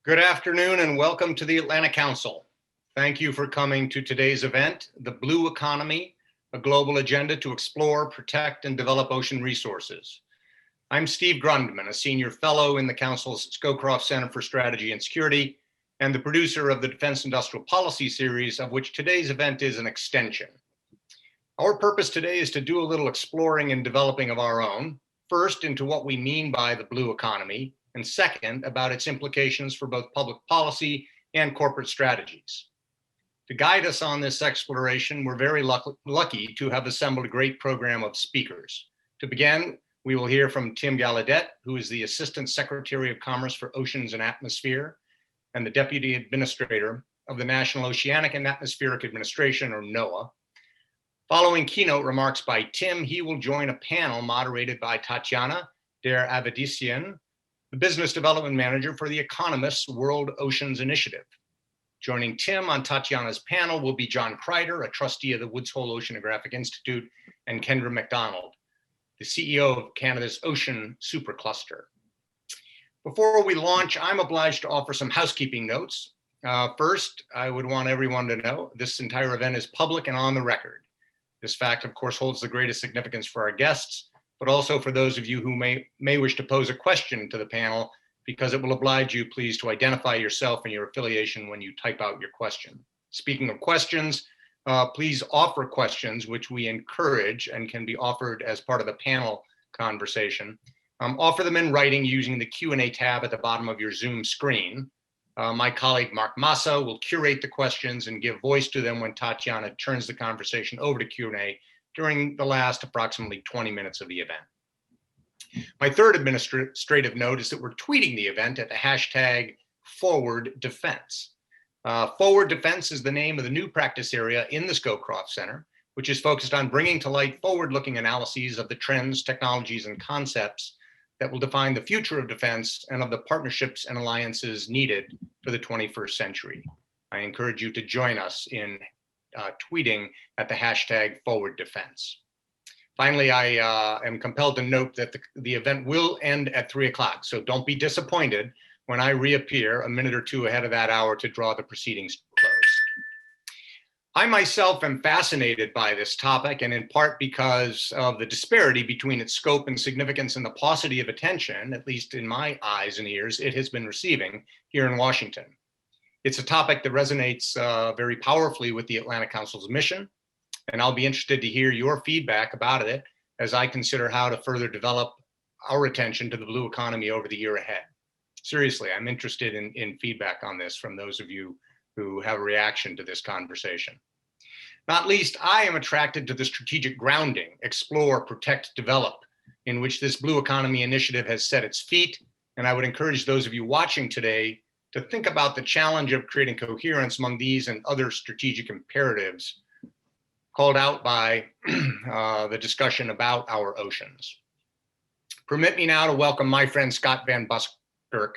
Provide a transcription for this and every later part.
Good afternoon and welcome to the Atlantic Council. Thank you for coming to today's event, The Blue Economy, a global agenda to explore, protect, and develop ocean resources. I'm Steve Grundman, a senior fellow in the Council's Scowcroft Center for Strategy and Security, and the producer of the Defense Industrial Policy series, of which today's event is an extension. Our purpose today is to do a little exploring and developing of our own, first into what we mean by the blue economy, and second, about its implications for both public policy and corporate strategies. To guide us on this exploration, we're very lucky to have assembled a great program of speakers. To begin, we will hear from Tim Gallaudet, who is the Assistant Secretary of Commerce for Oceans and Atmosphere and the Deputy Administrator of the National Oceanic and Atmospheric Administration, or NOAA. Following keynote remarks by Tim, he will join a panel moderated by Tatiana Der Avedissian, the Business Development Manager for the Economist's World Oceans Initiative. Joining Tim on Tatiana's panel will be John Kreider, a trustee of the Woods Hole Oceanographic Institute, and Kendra McDonald, the CEO of Canada's Ocean Supercluster. Before we launch, I'm obliged to offer some housekeeping notes. First, I would want everyone to know this entire event is public and on the record. This fact, of course, holds the greatest significance for our guests, but also for those of you who may wish to pose a question to the panel, because it will oblige you, please, to identify yourself and your affiliation when you type out your question. Speaking of questions, please offer questions, which we encourage and can be offered as part of the panel conversation. Offer them in writing using the Q&A tab at the bottom of your Zoom screen. My colleague, Mark Massa, will curate the questions and give voice to them when Tatiana turns the conversation over to Q&A during the last approximately 20 minutes of the event. My third administrative note is that we're tweeting the event at the hashtag #ForwardDefense. Forward Defense is the name of the new practice area in the Scowcroft Center, which is focused on bringing to light forward-looking analyses of the trends, technologies, and concepts that will define the future of defense and of the partnerships and alliances needed for the 21st century. I encourage you to join us in tweeting at the hashtag #ForwardDefense. Finally, I am compelled to note that the event will end at 3 o'clock, so don't be disappointed when I reappear a minute or two ahead of that hour to draw the proceedings to a close. I myself am fascinated by this topic, and in part because of the disparity between its scope and significance and the paucity of attention, at least in my eyes and ears, it has been receiving here in Washington. It's a topic that resonates very powerfully with the Atlantic Council's mission, and I'll be interested to hear your feedback about it as I consider how to further develop our attention to the blue economy over the year ahead. Seriously, I'm interested in feedback on this from those of you who have a reaction to this conversation. Not least, I am attracted to the strategic grounding, explore, protect, develop, in which this blue economy initiative has set its feet, and I would encourage those of you watching today to think about the challenge of creating coherence among these and other strategic imperatives called out by the discussion about our oceans. Permit me now to welcome my friend Scott Van Buskirk,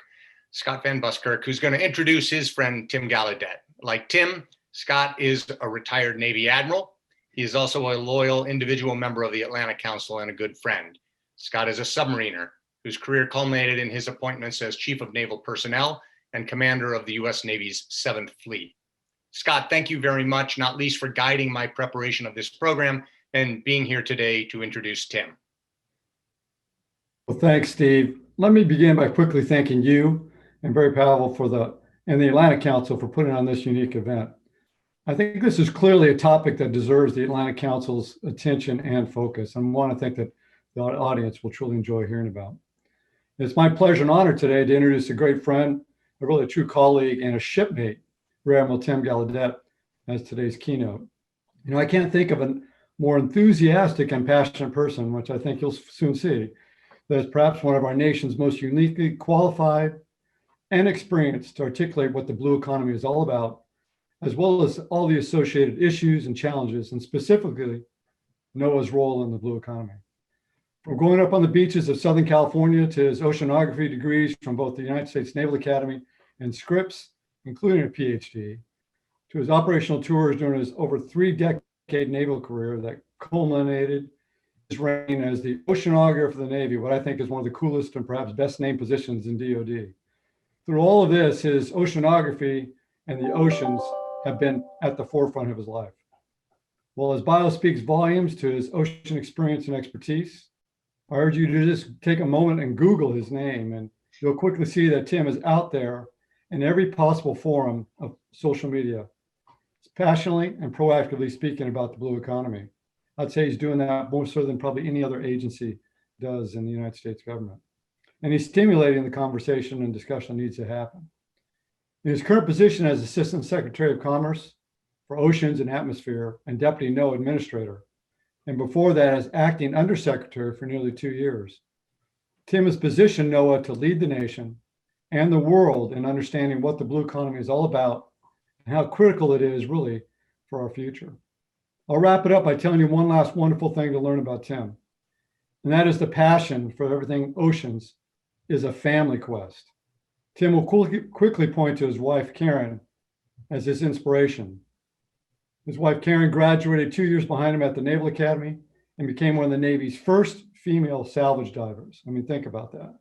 who's going to introduce his friend Tim Gallaudet. Like Tim, Scott is a retired Navy admiral. He is also a loyal individual member of the Atlantic Council and a good friend. Scott is a submariner whose career culminated in his appointments as Chief of Naval Personnel and Commander of the U.S. Navy's 7th Fleet. Scott, thank you very much, not least for guiding my preparation of this program and being here today to introduce Tim. Well, thanks, Steve. Let me begin by quickly thanking you and very powerful and the Atlantic Council for putting on this unique event. I think this is clearly a topic that deserves the Atlantic Council's attention and focus. I want to think that the audience will truly enjoy hearing about. It's my pleasure and honor today to introduce a great friend, a really true colleague and a shipmate, Rear Admiral Tim Gallaudet, as today's keynote. You know, I can't think of a more enthusiastic and passionate person, which I think you'll soon see, that is perhaps one of our nation's most uniquely qualified and experienced to articulate what the blue economy is all about, as well as all the associated issues and challenges, and specifically NOAA's role in the blue economy. From growing up on the beaches of Southern California to his oceanography degrees from both the United States Naval Academy and Scripps, including a PhD, to his operational tours during his over 3-decade naval career that culminated his reign as the oceanographer of the Navy, what I think is one of the coolest and perhaps best named positions in DoD. Through all of this, his oceanography and the oceans have been at the forefront of his life. While his bio speaks volumes to his ocean experience and expertise, I urge you to just take a moment and Google his name, and you'll quickly see that Tim is out there in every possible forum of social media, passionately and proactively speaking about the blue economy. I'd say he's doing that more so than probably any other agency does in the United States government. And he's stimulating the conversation and discussion that needs to happen. In his current position as Assistant Secretary of Commerce for Oceans and Atmosphere and Deputy NOAA Administrator, and before that as Acting Undersecretary for nearly 2 years, Tim has positioned NOAA to lead the nation and the world in understanding what the blue economy is all about and how critical it is really for our future. I'll wrap it up by telling you one last wonderful thing to learn about Tim, and that is the passion for everything oceans is a family quest. Tim will quickly point to his wife, Karen, as his inspiration. His wife, Karen, graduated 2 years behind him at the Naval Academy and became one of the Navy's first female salvage divers. I mean, think about that.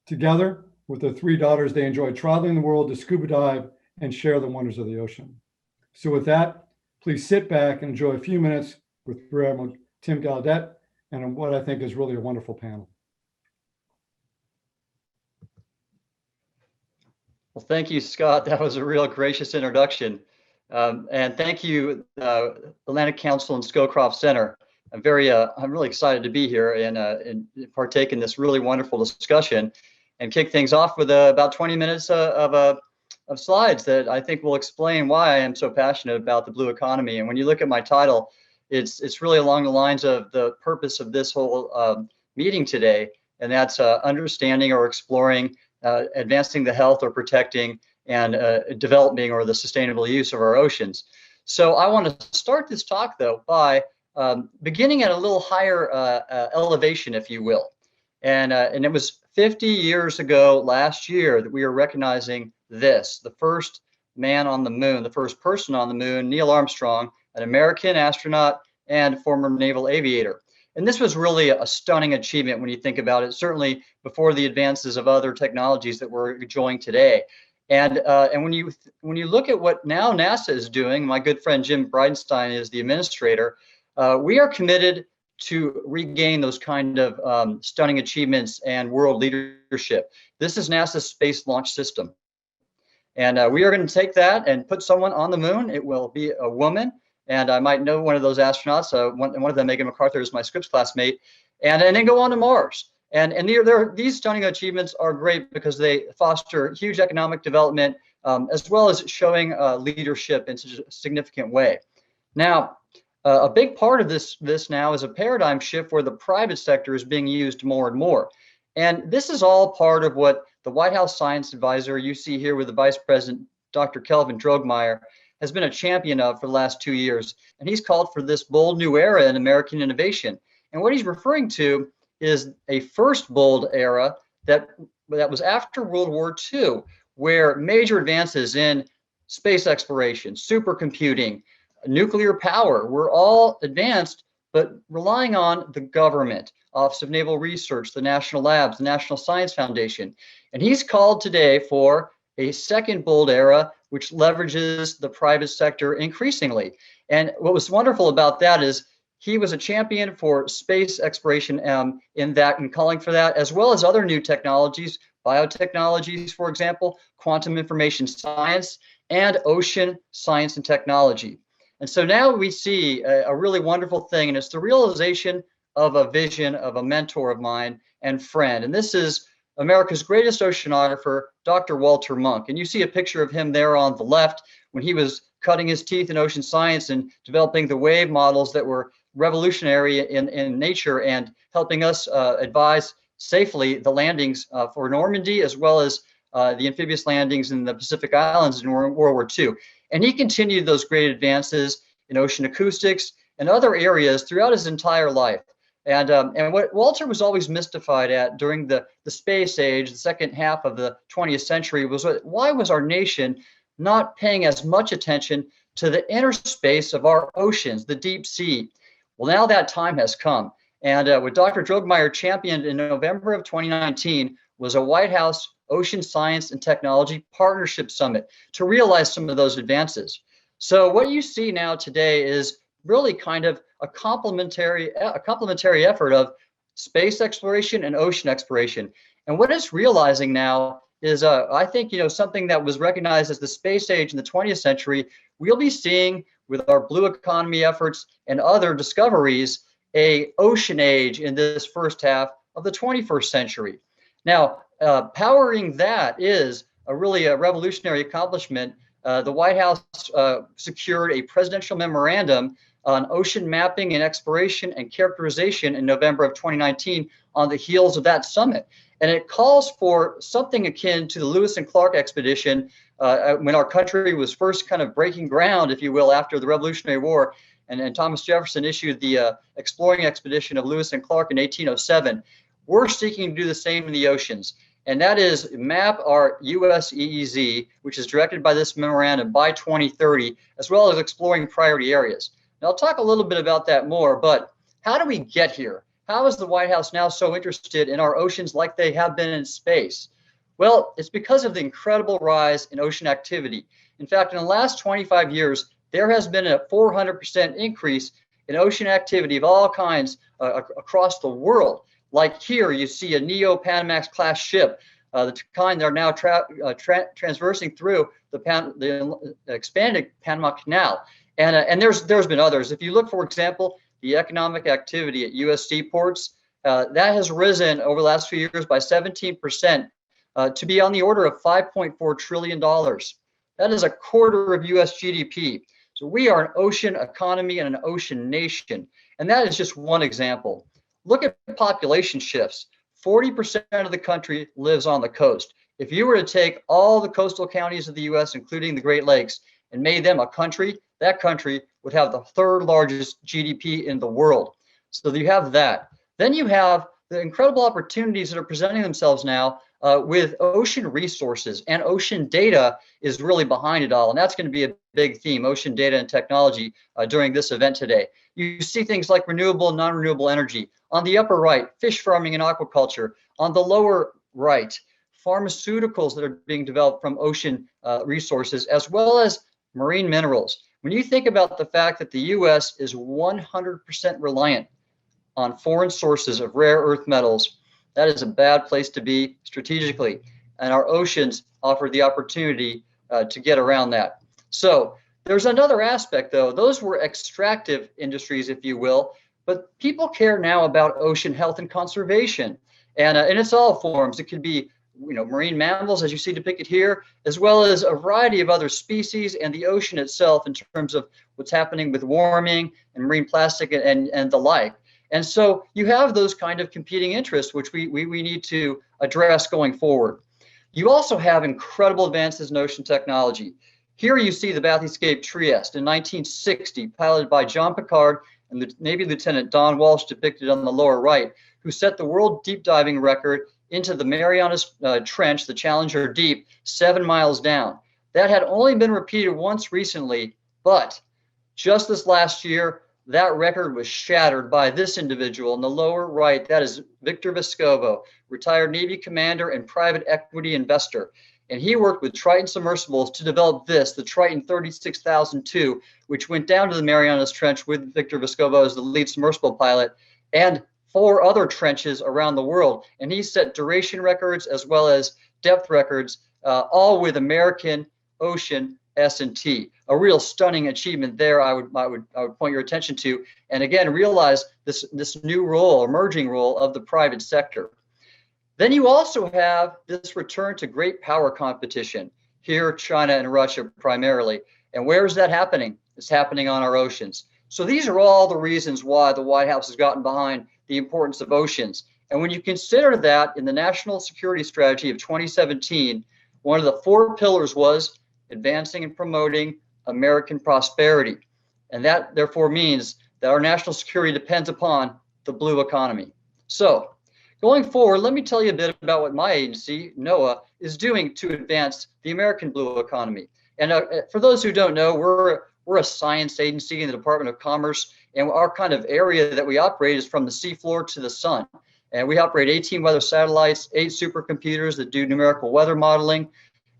Together with their 3 daughters, they enjoy traveling the world to scuba dive and share the wonders of the ocean. So with that, please sit back and enjoy a few minutes with Rear Admiral Tim Gallaudet and what I think is really a wonderful panel. Well, thank you, Scott. That was a real gracious introduction. And thank you, Atlantic Council and Scowcroft Center. I'm really excited to be here and partake in this really wonderful discussion and kick things off with about 20 minutes of slides that I think will explain why I am so passionate about the blue economy. And when you look at my title, it's really along the lines of the purpose of this whole meeting today, and that's understanding or exploring, advancing the health or protecting and developing or the sustainable use of our oceans. So I want to start this talk though by beginning at a little higher elevation, if you will. And it was 50 years ago last year that we were recognizing this, the first man on the moon, the first person on the moon, Neil Armstrong, an American astronaut and former naval aviator. And this was really a stunning achievement when you think about it, certainly before the advances of other technologies that we're enjoying today. And when you look at what now NASA is doing, my good friend Jim Bridenstine is the administrator, we are committed to regain those kind of stunning achievements and world leadership. This is NASA's Space Launch System. And we are going to take that and put someone on the moon. It will be a woman. And I might know one of those astronauts. One of them, Megan MacArthur, is my Scripps classmate. And then go on to Mars. And these stunning achievements are great because they foster huge economic development, as well as showing leadership in such a significant way. Now, a big part of this now is a paradigm shift where the private sector is being used more and more. And this is all part of what the White House Science Advisor you see here with the Vice President, Dr. Kelvin Droegemeier, has been a champion of for the last 2 years. And he's called for this bold new era in American innovation. And what he's referring to is a first bold era that was after World War II, where major advances in space exploration, supercomputing, nuclear power were all advanced, but relying on the government, Office of Naval Research, the national labs, the National Science Foundation. And he's called today for a second bold era, which leverages the private sector increasingly. And what was wonderful about that is he was a champion for space exploration in calling for that, as well as other new technologies, biotechnologies, for example, quantum information science, and ocean science and technology. And so now we see a really wonderful thing, and it's the realization of a vision of a mentor of mine and friend. And this is America's greatest oceanographer, Dr. Walter Munk. And you see a picture of him there on the left when he was cutting his teeth in ocean science and developing the wave models that were revolutionary in nature and helping us advise safely the landings for Normandy, as well as the amphibious landings in the Pacific Islands in World War II. And he continued those great advances in ocean acoustics and other areas throughout his entire life. And what Walter was always mystified at during the space age, the second half of the 20th century, was why was our nation not paying as much attention to the inner space of our oceans, the deep sea? Well, now that time has come. And what Dr. Droegemeier championed in November of 2019 was a White House Ocean Science and Technology Partnership Summit to realize some of those advances. So what you see now today is really kind of a complementary effort of space exploration and ocean exploration. And what it's realizing now is, I think, something that was recognized as the space age in the 20th century, we'll be seeing with our blue economy efforts and other discoveries, a ocean age in this first half of the 21st century. Now, powering that is really a revolutionary accomplishment. The White House secured a presidential memorandum on ocean mapping and exploration and characterization in November of 2019 on the heels of that summit. And it calls for something akin to the Lewis and Clark expedition when our country was first kind of breaking ground, if you will, after the Revolutionary War. And Thomas Jefferson issued the exploring expedition of Lewis and Clark in 1807. We're seeking to do the same in the oceans. And that is map our U.S. EEZ, which is directed by this memorandum, by 2030, as well as exploring priority areas. Now, I'll talk a little bit about that more, but how do we get here? How is the White House now so interested in our oceans like they have been in space? Well, it's because of the incredible rise in ocean activity. In fact, in the last 25 years, there has been a 400% increase in ocean activity of all kinds across the world. Like here, you see a Neo-Panamax class ship, the kind that are now transversing through the expanded Panama Canal. And there's been others. If you look, for example, the economic activity at U.S. seaports, that has risen over the last few years by 17% to be on the order of $5.4 trillion. That is a quarter of U.S. GDP. So we are an ocean economy and an ocean nation. And that is just one example. Look at population shifts. 40% of the country lives on the coast. If you were to take all the coastal counties of the U.S., including the Great Lakes, and made them a country, that country would have the third largest GDP in the world. So you have that. Then you have the incredible opportunities that are presenting themselves now with ocean resources, and ocean data is really behind it all. And that's going to be a big theme, ocean data and technology during this event today. You see things like renewable and non-renewable energy. On the upper right, fish farming and aquaculture. On the lower right, pharmaceuticals that are being developed from ocean resources, as well as marine minerals. When you think about the fact that the U.S. is 100% reliant on foreign sources of rare earth metals, that is a bad place to be strategically. And our oceans offer the opportunity to get around that. So there's another aspect, though. Those were extractive industries, if you will, but people care now about ocean health and conservation. And in its all forms, it could be marine mammals, as you see depicted here, as well as a variety of other species and the ocean itself in terms of what's happening with warming and marine plastic and the like. And so you have those kind of competing interests, which we need to address going forward. You also have incredible advances in ocean technology. Here you see the Bathyscaphe Trieste in 1960, piloted by John Pickard and the Navy Lieutenant Don Walsh, depicted on the lower right, who set the world deep diving record into the Marianas Trench, the Challenger Deep, 7 miles down. That had only been repeated once recently, but just this last year, that record was shattered by this individual in the lower right. That is Victor Vescovo, retired Navy commander and private equity investor. And he worked with Triton submersibles to develop the Triton 36002, which went down to the Marianas Trench with Victor Vescovo as the lead submersible pilot, and 4 other trenches around the world. And he set duration records as well as depth records, all with American Ocean S&T. A real stunning achievement there I would point your attention to. And again, realize this new role, emerging role of the private sector. Then you also have this return to great power competition. Here, China and Russia primarily. And where is that happening? It's happening on our oceans. So these are all the reasons why the White House has gotten behind the importance of oceans. And when you consider that in the National Security Strategy of 2017, one of the 4 pillars was advancing and promoting American prosperity. And that therefore means that our national security depends upon the blue economy. So going forward, let me tell you a bit about what my agency, NOAA, is doing to advance the American blue economy. And for those who don't know, we're a science agency in the Department of Commerce, and our kind of area that we operate is from the seafloor to the sun. And we operate 18 weather satellites, 8 supercomputers that do numerical weather modeling.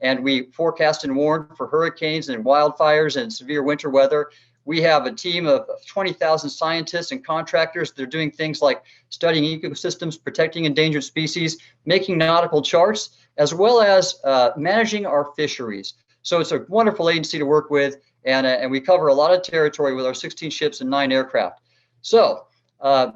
And we forecast and warn for hurricanes and wildfires and severe winter weather. We have a team of 20,000 scientists and contractors. They're doing things like studying ecosystems, protecting endangered species, making nautical charts, as well as managing our fisheries. So it's a wonderful agency to work with, and we cover a lot of territory with our 16 ships and 9 aircraft. So our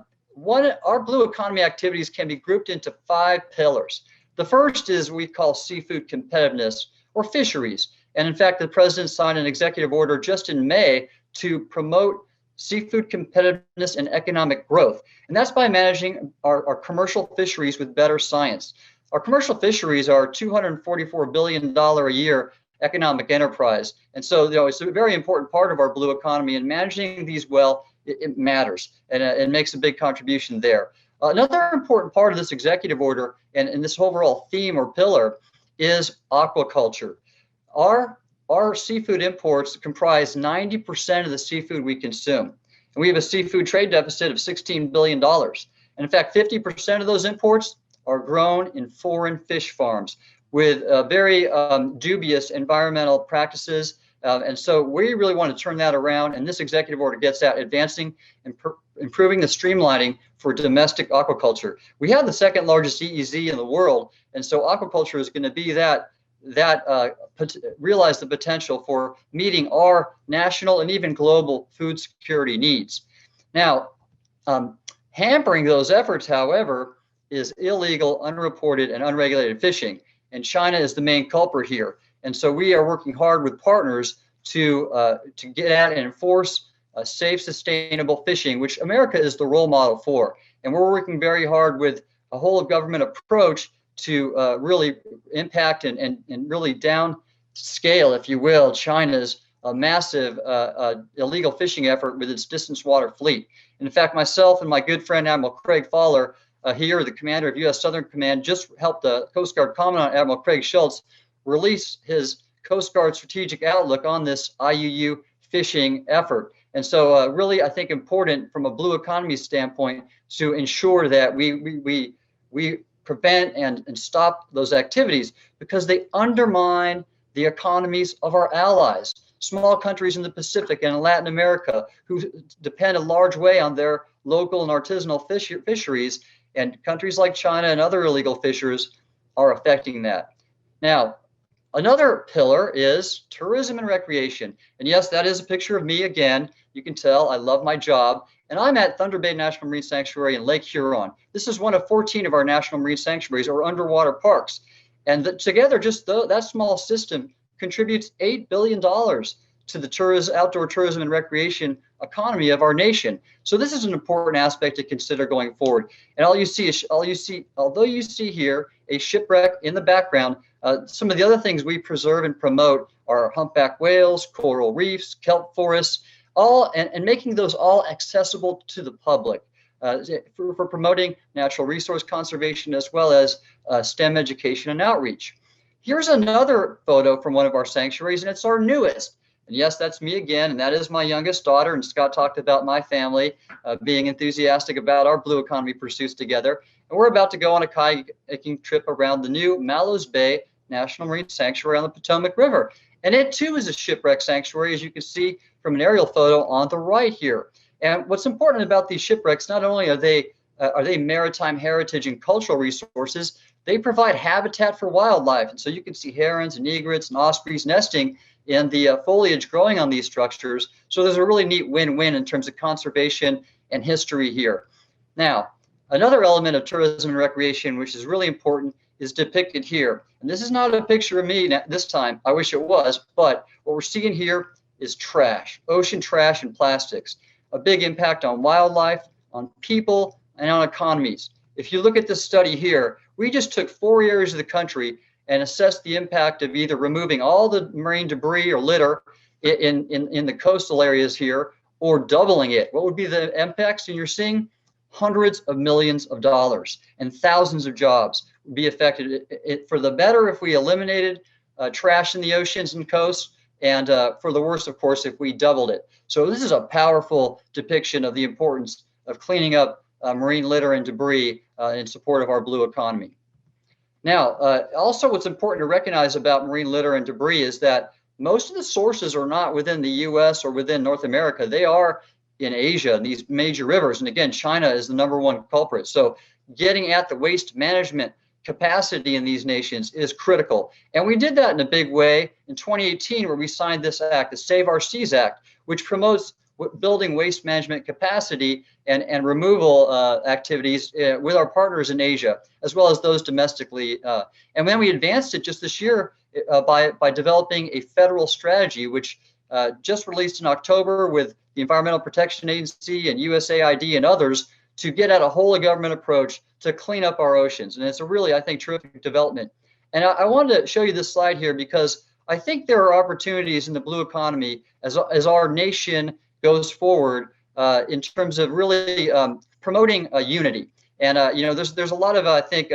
blue economy activities can be grouped into 5 pillars. The first is we call seafood competitiveness or fisheries. And in fact, the president signed an executive order just in May to promote seafood competitiveness and economic growth. And that's by managing our commercial fisheries with better science. Our commercial fisheries are $244 billion a year economic enterprise. And so, it's a very important part of our blue economy, and managing these well, it matters, and it makes a big contribution there. Another important part of this executive order and this overall theme or pillar is aquaculture. Our seafood imports comprise 90% of the seafood we consume. And we have a seafood trade deficit of $16 billion. And in fact, 50% of those imports are grown in foreign fish farms with very dubious environmental practices. And so we really want to turn that around. And this executive order gets at advancing and improving the streamlining for domestic aquaculture. We have the second largest EEZ in the world. And so aquaculture is going to be that realize the potential for meeting our national and even global food security needs. Now, hampering those efforts, however, is illegal, unreported, and unregulated fishing. And China is the main culprit here. And so we are working hard with partners to get at and enforce safe, sustainable fishing, which America is the role model for. And we're working very hard with a whole of government approach to really impact and really downscale, if you will, China's massive illegal fishing effort with its distance water fleet. And in fact, myself and my good friend Admiral Craig Fowler, here, the commander of U.S. Southern Command, just helped the Coast Guard Commandant Admiral Craig Schultz release his Coast Guard strategic outlook on this IUU fishing effort. And so really, I think important from a blue economy standpoint to ensure that we prevent and stop those activities, because they undermine the economies of our allies, small countries in the Pacific and in Latin America who depend a large way on their local and artisanal fisheries, and countries like China and other illegal fishers are affecting that. Now, another pillar is tourism and recreation. And yes, that is a picture of me again. You can tell I love my job. And I'm at Thunder Bay National Marine Sanctuary in Lake Huron. This is one of 14 of our national marine sanctuaries or underwater parks. And together, just that small system contributes $8 billion to the outdoor tourism and recreation economy of our nation. So this is an important aspect to consider going forward. And although you see here a shipwreck in the background, some of the other things we preserve and promote are humpback whales, coral reefs, kelp forests, and making those all accessible to the public for promoting natural resource conservation as well as STEM education and outreach. Here's another photo from one of our sanctuaries, and it's our newest. And yes, that's me again, and that is my youngest daughter. And Scott talked about my family being enthusiastic about our blue economy pursuits together. And we're about to go on a kayaking trip around the new Mallows Bay National Marine Sanctuary on the Potomac River. And it too is a shipwreck sanctuary, as you can see from an aerial photo on the right here. And what's important about these shipwrecks, not only are they maritime heritage and cultural resources, they provide habitat for wildlife. And so you can see herons and egrets and ospreys nesting in the foliage growing on these structures. So there's a really neat win-win in terms of conservation and history here. Now, another element of tourism and recreation, which is really important, is depicted here. And this is not a picture of me this time. I wish it was, but what we're seeing here is trash, ocean trash and plastics, a big impact on wildlife, on people, and on economies. If you look at this study here, we just took 4 areas of the country and assessed the impact of either removing all the marine debris or litter in the coastal areas here, or doubling it. What would be the impacts? And you're seeing hundreds of millions of dollars and thousands of jobs would be affected. For the better if we eliminated trash in the oceans and coasts, and for the worse, of course, if we doubled it. So this is a powerful depiction of the importance of cleaning up marine litter and debris in support of our blue economy. Now, also what's important to recognize about marine litter and debris is that most of the sources are not within the US or within North America. They are in Asia, in these major rivers. And again, China is the #1 culprit. So getting at the waste management capacity in these nations is critical. And we did that in a big way in 2018, where we signed this act, the Save Our Seas Act, which promotes building waste management capacity and removal activities with our partners in Asia, as well as those domestically. And then we advanced it just this year by developing a federal strategy, which just released in October with the Environmental Protection Agency and USAID and others, to get at a whole of government approach to clean up our oceans. And it's a really, I think, terrific development. And I wanted to show you this slide here because I think there are opportunities in the blue economy as our nation goes forward in terms of really promoting unity. And there's a lot of I think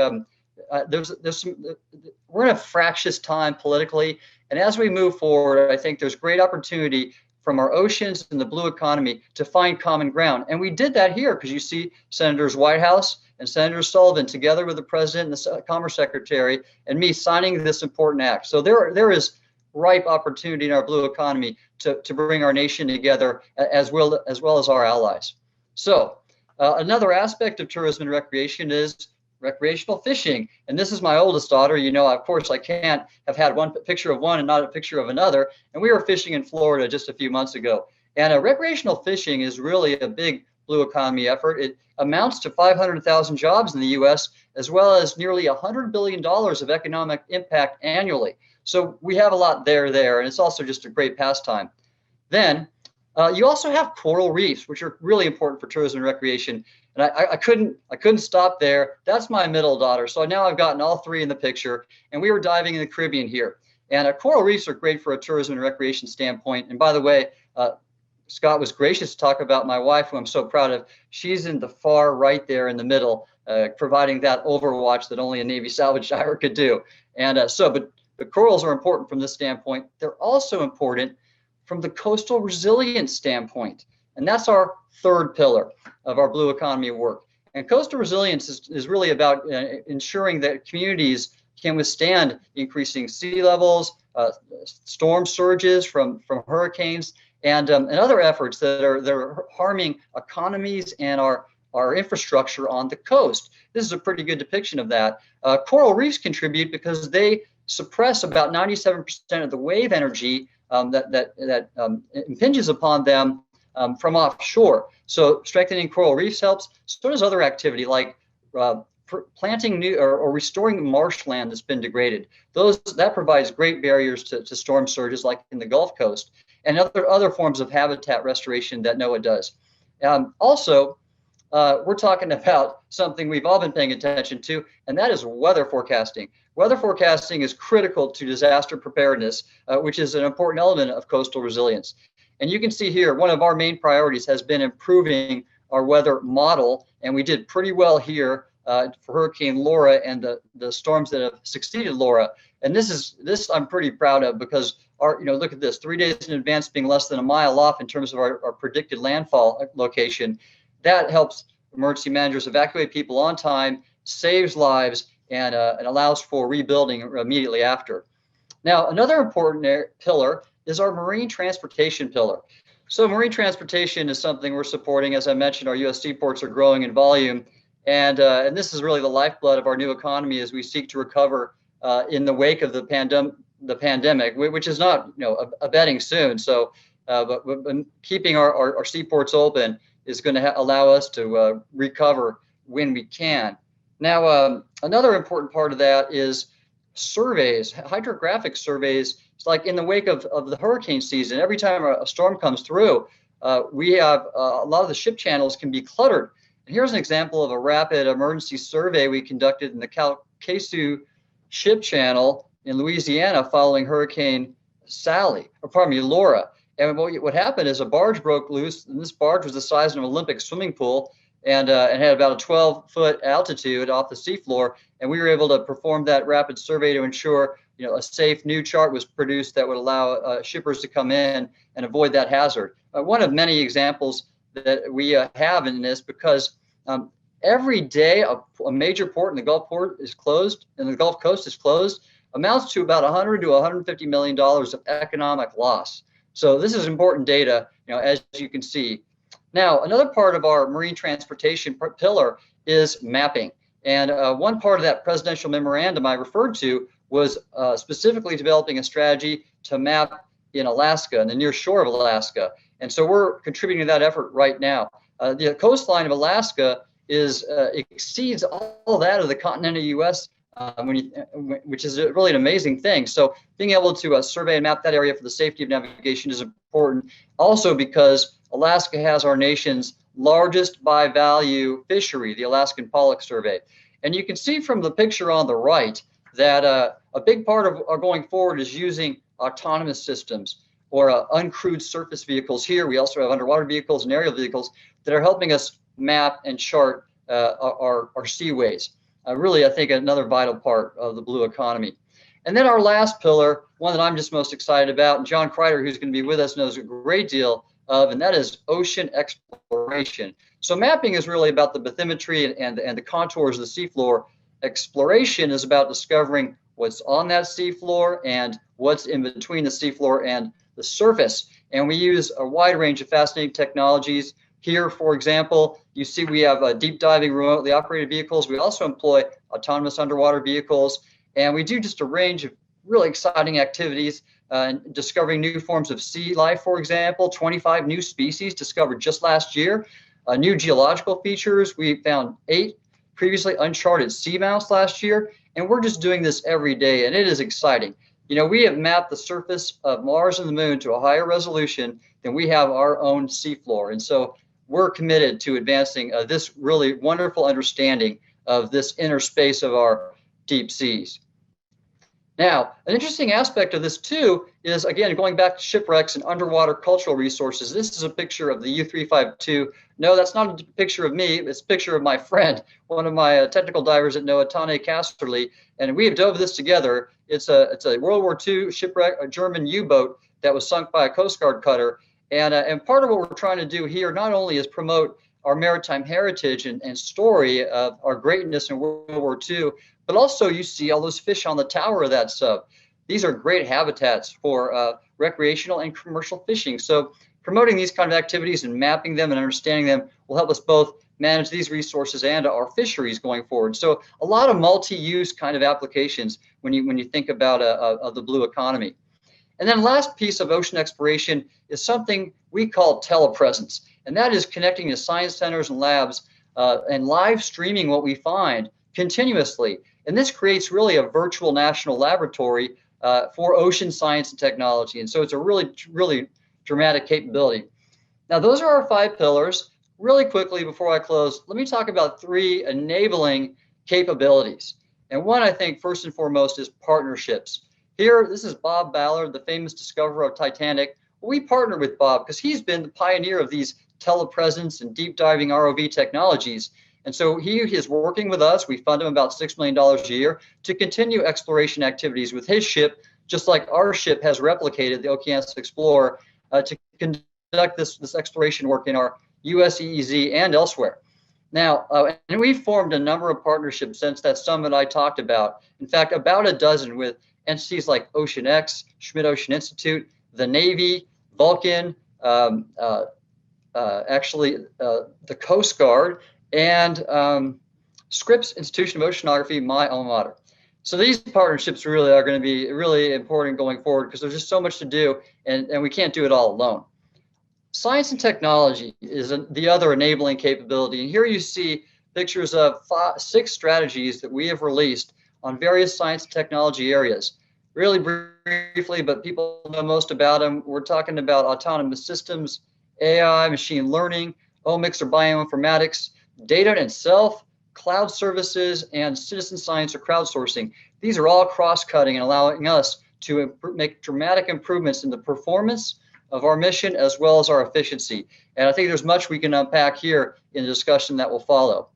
we're in a fractious time politically, and as we move forward, I think there's great opportunity from our oceans and the blue economy to find common ground. And we did that here because you see Senators Whitehouse and Senator Sullivan together with the President and the Commerce Secretary and me signing this important act. So there is ripe opportunity in our blue economy to bring our nation together as well as our allies. So another aspect of tourism and recreation is recreational fishing. And this is my oldest daughter. You know, of course, I can't have had one picture of one and not a picture of another. And we were fishing in Florida just a few months ago. And recreational fishing is really a big blue economy effort. It amounts to 500,000 jobs in the US, as well as nearly $100 billion of economic impact annually. So we have a lot there, and it's also just a great pastime. Then you also have coral reefs, which are really important for tourism and recreation. And I couldn't stop there. That's my middle daughter. So now I've gotten all three in the picture, and we were diving in the Caribbean here. And coral reefs are great for a tourism and recreation standpoint. And by the way, Scott was gracious to talk about my wife, who I'm so proud of. She's in the far right there in the middle, providing that overwatch that only a Navy salvage diver could do. And but the corals are important from this standpoint. They're also important from the coastal resilience standpoint. And that's our third pillar of our blue economy work. And coastal resilience is really about ensuring that communities can withstand increasing sea levels, storm surges from hurricanes, and other efforts that are harming economies and our infrastructure on the coast. This is a pretty good depiction of that. Coral reefs contribute because they suppress about 97% of the wave energy that impinges upon them from offshore. So strengthening coral reefs helps. So does other activity like planting new or restoring marshland that's been degraded. That provides great barriers to storm surges, like in the Gulf Coast, and other forms of habitat restoration that NOAA does. Also, we're talking about something we've all been paying attention to, and that is weather forecasting. Weather forecasting is critical to disaster preparedness, which is an important element of coastal resilience. And you can see here, one of our main priorities has been improving our weather model, and we did pretty well here for Hurricane Laura and the storms that have succeeded Laura. And this I'm pretty proud of, because look at this, 3 days in advance being less than a mile off in terms of our predicted landfall location. That helps emergency managers evacuate people on time, saves lives, and allows for rebuilding immediately after. Now, another important pillar is our marine transportation pillar. So marine transportation is something we're supporting. As I mentioned, our U.S. seaports are growing in volume, and this is really the lifeblood of our new economy as we seek to recover in the wake of the pandemic, which is not abating soon. So, but keeping our seaports open is going to allow us to recover when we can. Now, another important part of that is surveys, hydrographic surveys. It's like in the wake of the hurricane season, every time a storm comes through, we have a lot of the ship channels can be cluttered. And here's an example of a rapid emergency survey we conducted in the Calcasieu ship channel in Louisiana following Hurricane Laura. And what happened is a barge broke loose, and this barge was the size of an Olympic swimming pool, and had about a 12-foot altitude off the seafloor. And we were able to perform that rapid survey to ensure a safe new chart was produced that would allow shippers to come in and avoid that hazard. One of many examples that we have in this, because every day a major port in the Gulf port is closed and the Gulf Coast is closed amounts to about 100 to $150 million of economic loss. So this is important data, as you can see. Now, another part of our marine transportation pillar is mapping. And one part of that presidential memorandum I referred to was specifically developing a strategy to map in Alaska and the near shore of Alaska. And so we're contributing to that effort right now. The coastline of Alaska exceeds all that of the continental U.S., which is really an amazing thing. So being able to survey and map that area for the safety of navigation is important. Also because Alaska has our nation's largest by value fishery, the Alaskan pollock survey. And you can see from the picture on the right that a big part of our going forward is using autonomous systems or uncrewed surface vehicles. Here we also have underwater vehicles and aerial vehicles that are helping us map and chart our seaways. Really, I think another vital part of the blue economy. And then our last pillar, one that I'm just most excited about, and John Kreider, who's going to be with us, knows a great deal of, and that is ocean exploration. So mapping is really about the bathymetry and the contours of the seafloor. Exploration is about discovering what's on that seafloor and what's in between the seafloor and the surface. And we use a wide range of fascinating technologies. Here, for example, you see we have deep diving remotely operated vehicles. We also employ autonomous underwater vehicles. And we do just a range of really exciting activities, discovering new forms of sea life, for example, 25 new species discovered just last year. New geological features, we found 8 previously uncharted seamounts last year. And we're just doing this every day, and it is exciting. We have mapped the surface of Mars and the Moon to a higher resolution than we have our own seafloor. And so we're committed to advancing this really wonderful understanding of this inner space of our deep seas. Now, an interesting aspect of this too is, again, going back to shipwrecks and underwater cultural resources. This is a picture of the U-352. No, that's not a picture of me. It's a picture of my friend, one of my technical divers at NOAA, Tane Casterly, and we have dove this together. It's a World War II shipwreck, a German U-boat that was sunk by a Coast Guard cutter. And part of what we're trying to do here not only is promote our maritime heritage and story of our greatness in World War II, but also you see all those fish on the tower of that sub. These are great habitats for recreational and commercial fishing. So promoting these kind of activities and mapping them and understanding them will help us both manage these resources and our fisheries going forward. So a lot of multi-use kind of applications when you think about the blue economy. And then last piece of ocean exploration is something we call telepresence. And that is connecting to science centers and labs and live streaming what we find continuously. And this creates really a virtual national laboratory for ocean science and technology. And so it's a really, really dramatic capability. Now, those are our 5 pillars. Really quickly, before I close, let me talk about 3 enabling capabilities. And one, I think, first and foremost, is partnerships. Here, this is Bob Ballard, the famous discoverer of Titanic. We partner with Bob because he's been the pioneer of these telepresence and deep diving ROV technologies. And so he is working with us. We fund him about $6 million a year to continue exploration activities with his ship, just like our ship has replicated the Okeanos Explorer to conduct this exploration work in our US EEZ and elsewhere. Now, and we've formed a number of partnerships since that summit I talked about. In fact, about a dozen with entities like OceanX, Schmidt Ocean Institute, the Navy, Vulcan, the Coast Guard, and Scripps Institution of Oceanography, my alma mater. So these partnerships really are going to be really important going forward because there's just so much to do, and we can't do it all alone. Science and technology is the other enabling capability. And here you see pictures of 6 strategies that we have released on various science and technology areas. Really briefly, but people know most about them. We're talking about autonomous systems, AI, machine learning, omics or bioinformatics, data itself, cloud services, and citizen science or crowdsourcing. These are all cross-cutting and allowing us to make dramatic improvements in the performance of our mission as well as our efficiency. And I think there's much we can unpack here in the discussion that will follow.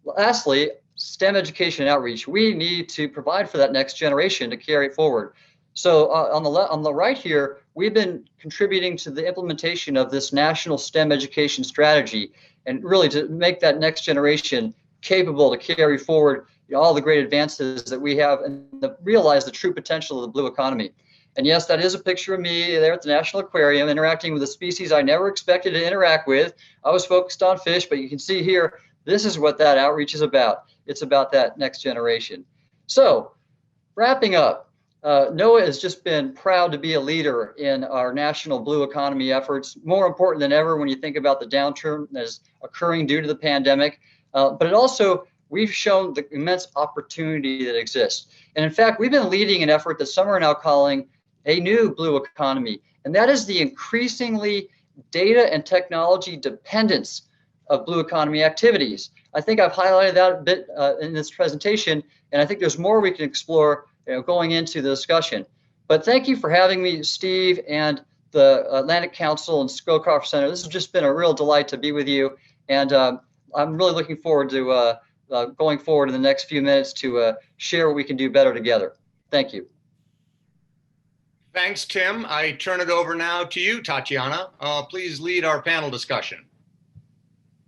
Lastly, STEM education and outreach. We need to provide for that next generation to carry it forward. So on the right here, we've been contributing to the implementation of this national STEM education strategy, and really to make that next generation capable to carry forward all the great advances that we have and realize the true potential of the blue economy. And yes, that is a picture of me there at the National Aquarium interacting with a species I never expected to interact with. I was focused on fish, but you can see here, this is what that outreach is about. It's about that next generation. So wrapping up, NOAA has just been proud to be a leader in our national blue economy efforts, more important than ever when you think about the downturn that is occurring due to the pandemic. But it also, we've shown the immense opportunity that exists. And in fact, we've been leading an effort that some are now calling a new blue economy. And that is the increasingly data and technology dependence of blue economy activities. I think I've highlighted that a bit in this presentation, and I think there's more we can explore going into the discussion. But thank you for having me, Steve, and the Atlantic Council and Scowcroft Center. This has just been a real delight to be with you, and I'm really looking forward to going forward in the next few minutes to share what we can do better together. Thank you. Thanks, Tim. I turn it over now to you, Tatiana. Please lead our panel discussion.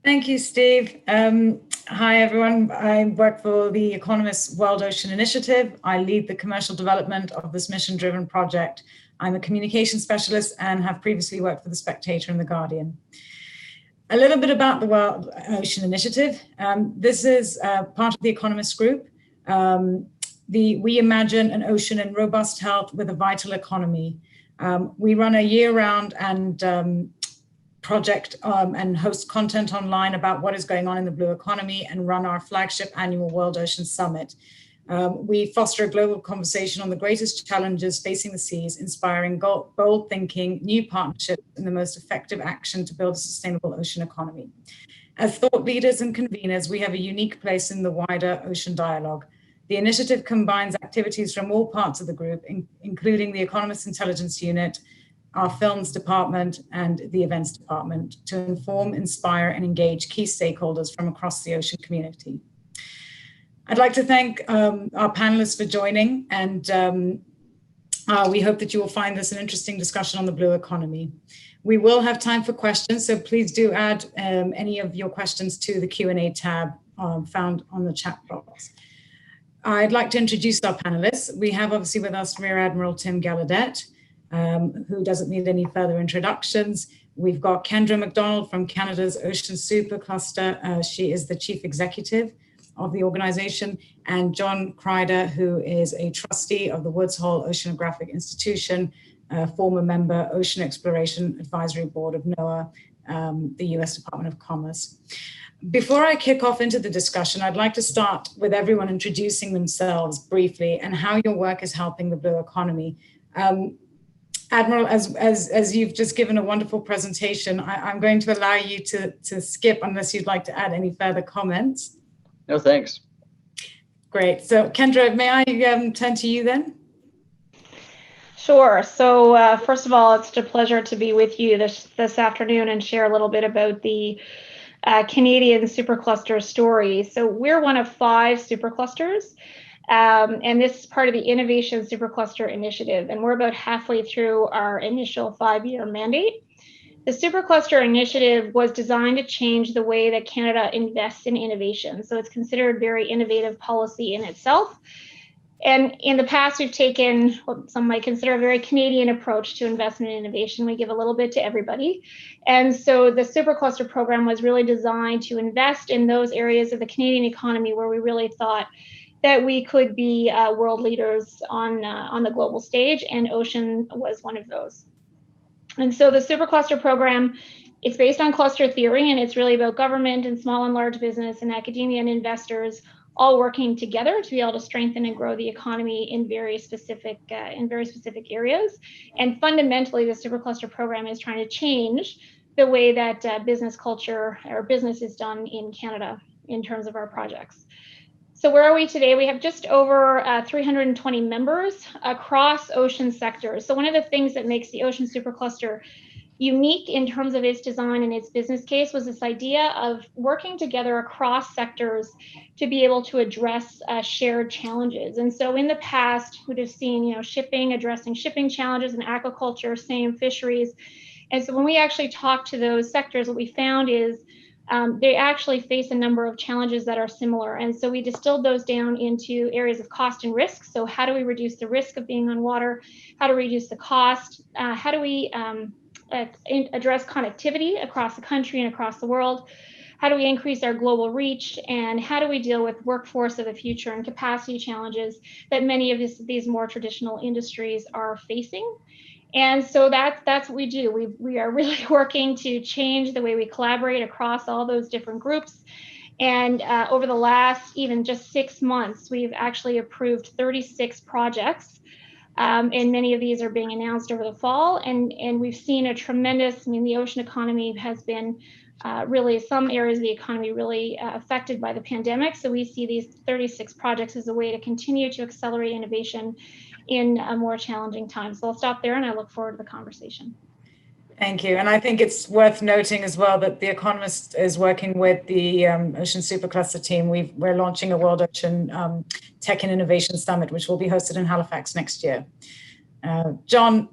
Thank you, Steve. Hi, everyone. I work for the Economist World Ocean Initiative. I lead the commercial development of this mission-driven project. I'm a communication specialist and have previously worked for The Spectator and The Guardian. A little bit about the World Ocean Initiative. This is part of the Economist Group. We imagine an ocean in robust health with a vital economy. We run a year-round and project and host content online about what is going on in the blue economy and run our flagship annual World Ocean Summit. We foster a global conversation on the greatest challenges facing the seas, inspiring bold thinking, new partnerships, and the most effective action to build a sustainable ocean economy. As thought leaders and conveners, we have a unique place in the wider ocean dialogue. The initiative combines activities from all parts of the group, including the Economist Intelligence Unit, our films department, and the events department, to inform, inspire, and engage key stakeholders from across the ocean community. I'd like to thank our panelists for joining, and we hope that you will find this an interesting discussion on the blue economy. We will have time for questions, so please do add any of your questions to the Q&A tab found on the chat box. I'd like to introduce our panelists. We have obviously with us Rear Admiral Tim Gallaudet, who doesn't need any further introductions. We've got Kendra McDonald from Canada's Ocean Super Cluster. She is the Chief Executive of the organization, and John Kreider, who is a trustee of the Woods Hole Oceanographic Institution, former member, Ocean Exploration Advisory Board of NOAA, the US Department of Commerce. Before I kick off into the discussion, I'd like to start with everyone introducing themselves briefly and how your work is helping the blue economy. Admiral, as you've just given a wonderful presentation, I'm going to allow you to skip unless you'd like to add any further comments. No, thanks. Great. So Kendra, may I turn to you then? Sure. So first of all, it's a pleasure to be with you this afternoon and share a little bit about the Canadian supercluster story. So we're one of 5 superclusters, and this is part of the Innovation Supercluster Initiative, and we're about halfway through our initial 5-year mandate. The Supercluster Initiative was designed to change the way that Canada invests in innovation. So it's considered very innovative policy in itself. And in the past, we've taken what some might consider a very Canadian approach to investment in innovation. We give a little bit to everybody. And so the Supercluster program was really designed to invest in those areas of the Canadian economy where we really thought that we could be world leaders on the global stage, and ocean was one of those. And so the Supercluster program, it's based on cluster theory, and it's really about government and small and large business and academia and investors all working together to be able to strengthen and grow the economy in very specific areas. And fundamentally, the Supercluster program is trying to change the way that business culture or business is done in Canada in terms of our projects. So where are we today? We have just over 320 members across ocean sectors. So one of the things that makes the Ocean Supercluster unique in terms of its design and its business case was this idea of working together across sectors to be able to address shared challenges. And so in the past, we'd have seen, shipping, addressing shipping challenges, and aquaculture, same fisheries. And so when we actually talked to those sectors, what we found is they actually face a number of challenges that are similar. And so we distilled those down into areas of cost and risk. So how do we reduce the risk of being on water? How do we reduce the cost? How do we address connectivity across the country and across the world? How do we increase our global reach? And how do we deal with workforce of the future and capacity challenges that many of these more traditional industries are facing? And so that's what we do. We are really working to change the way we collaborate across all those different groups. And over the last even just 6 months, we've actually approved 36 projects. And many of these are being announced over the fall. And we've seen a tremendous, I mean, the ocean economy has been really, some areas of the economy really affected by the pandemic. So we see these 36 projects as a way to continue to accelerate innovation in a more challenging time. So I'll stop there and I look forward to the conversation. Thank you. And I think it's worth noting as well that The Economist is working with the Ocean Supercluster team. We're launching a World Ocean Tech and Innovation Summit, which will be hosted in Halifax next year. John,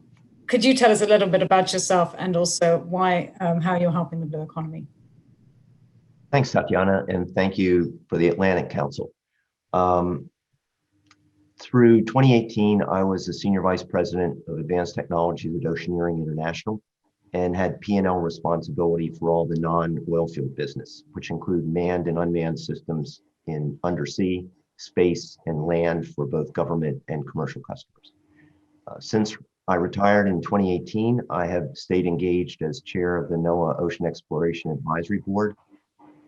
could you tell us a little bit about yourself and also how you're helping the blue economy? Thanks, Tatiana, and thank you for the Atlantic Council. Through 2018, I was the Senior Vice President of Advanced Technologies at Oceaneering International and had P&L responsibility for all the non-oil field business, which include manned and unmanned systems in undersea, space, and land for both government and commercial customers. Since I retired in 2018, I have stayed engaged as chair of the NOAA Ocean Exploration Advisory Board,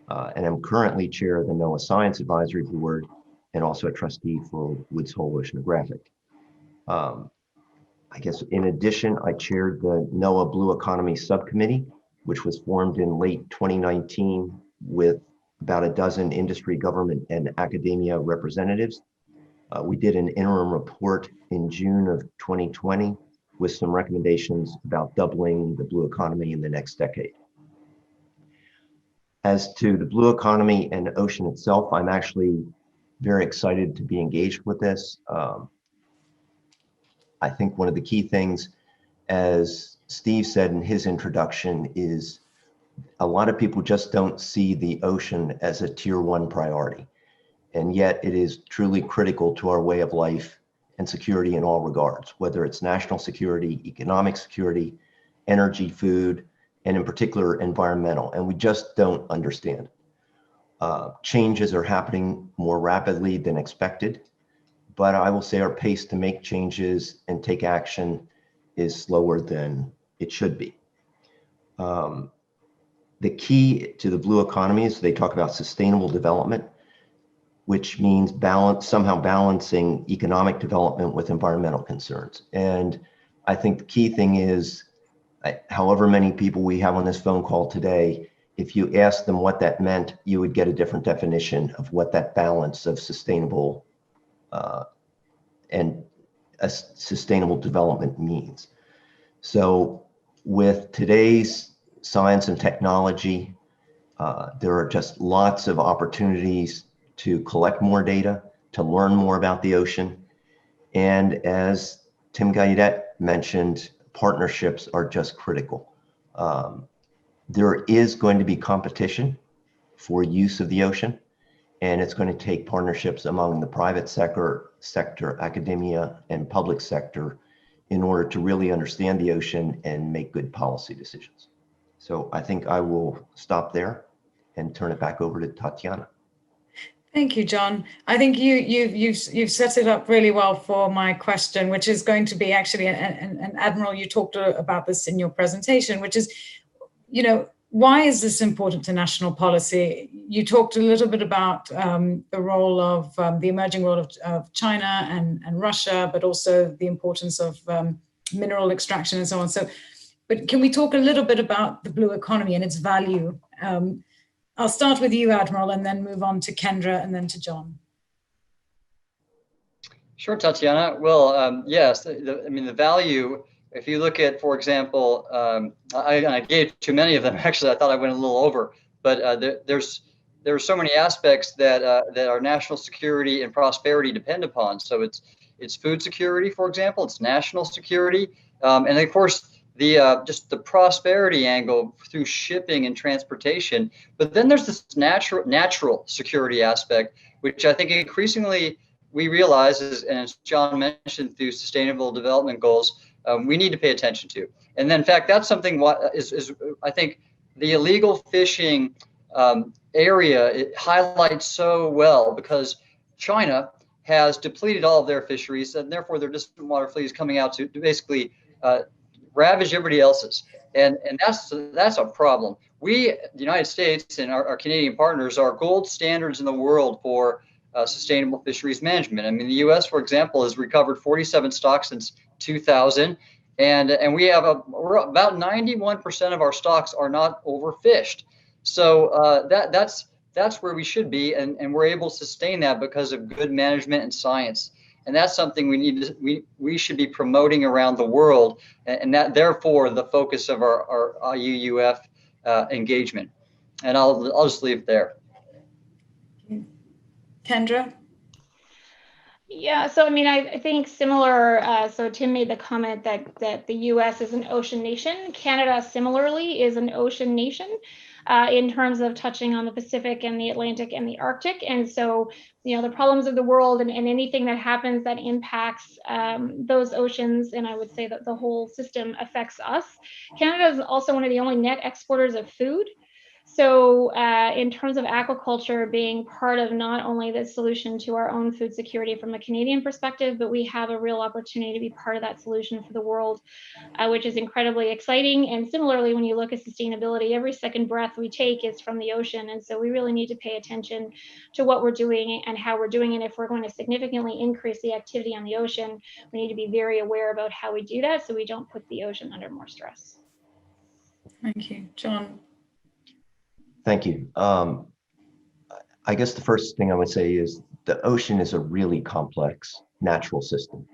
and I'm currently chair of the NOAA Science Advisory Board and also a trustee for Woods Hole Oceanographic. I guess in addition, I chaired the NOAA Blue Economy Subcommittee, which was formed in late 2019 with about a dozen industry, government, and academia representatives. We did an interim report in June of 2020 with some recommendations about doubling the blue economy in the next decade. As to the blue economy and ocean itself, I'm actually very excited to be engaged with this. I think one of the key things, as Steve said in his introduction, is a lot of people just don't see the ocean as a tier 1 priority. And yet it is truly critical to our way of life and security in all regards, whether it's national security, economic security, energy, food, and in particular, environmental. And we just don't understand. Changes are happening more rapidly than expected, but I will say our pace to make changes and take action is slower than it should be. The key to the blue economy is they talk about sustainable development, which means somehow balancing economic development with environmental concerns. And I think the key thing is, however many people we have on this phone call today, if you ask them what that meant, you would get a different definition of what that balance of sustainable and a sustainable development means. So with today's science and technology, there are just lots of opportunities to collect more data, to learn more about the ocean. And as Tim Gaudet mentioned, partnerships are just critical. There is going to be competition for use of the ocean, and it's going to take partnerships among the private sector, academia, and public sector in order to really understand the ocean and make good policy decisions. So I think I will stop there and turn it back over to Tatiana. Thank you, John. I think you've set it up really well for my question, which is going to be actually, and Admiral, you talked about this in your presentation, which is, why is this important to national policy? You talked a little bit about the role of the emerging role of China and Russia, but also the importance of mineral extraction and so on. So, but can we talk a little bit about the blue economy and its value? I'll start with you, Admiral, and then move on to Kendra and then to John. Sure, Tatiana. Well, yes, the value, if you look at, for example, I gave too many of them, actually. I thought I went a little over, but there are so many aspects that our national security and prosperity depend upon. So it's food security, for example, it's national security. And of course, the just the prosperity angle through shipping and transportation. But then there's this natural security aspect, which I think increasingly we realize, and as John mentioned through sustainable development goals, we need to pay attention to. And then, in fact, that's something is I think the illegal fishing area, it highlights so well, because China has depleted all of their fisheries, and therefore their distant water fleet is coming out to basically ravage everybody else's, and that's a problem. We, the United States, and our Canadian partners are gold standards in the world for sustainable fisheries management. I mean, the U.S., for example, has recovered 47 stocks since 2000, and we have we're about 91% of our stocks are not overfished. So that's where we should be, and we're able to sustain that because of good management and science. And that's something we should be promoting around the world, and that therefore the focus of our IUUF engagement. And I'll just leave it there. Kendra? Yeah, so I mean, I think similar. So Tim made the comment that the U.S. is an ocean nation. Canada similarly is an ocean nation in terms of touching on the Pacific and the Atlantic and the Arctic. And so, the problems of the world and anything that happens that impacts those oceans, and I would say that the whole system affects us. Canada is also one of the only net exporters of food. So in terms of aquaculture being part of not only the solution to our own food security from a Canadian perspective, but we have a real opportunity to be part of that solution for the world, which is incredibly exciting. And similarly, when you look at sustainability, every second breath we take is from the ocean. And so we really need to pay attention to what we're doing and how we're doing it. If we're going to significantly increase the activity on the ocean, we need to be very aware about how we do that so we don't put the ocean under more stress. Thank you. John? Thank you. I guess the first thing I would say is the ocean is a really complex natural system.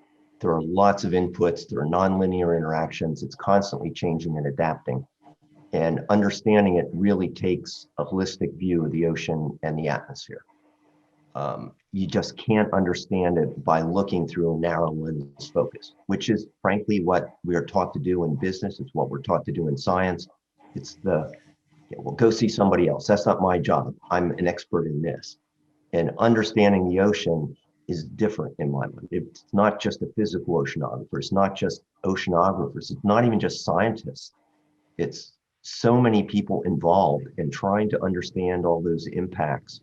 There are lots of inputs, there are nonlinear interactions, it's constantly changing and adapting. And understanding it really takes a holistic view of the ocean and the atmosphere. You just can't understand it by looking through a narrow lens focus, which is frankly what we are taught to do in business. It's what we're taught to do in science. It's well, go see somebody else. That's not my job. I'm an expert in this. And understanding the ocean is different in my mind. It's not just a physical oceanographer. It's not just oceanographers. It's not even just scientists. It's so many people involved, and trying to understand all those impacts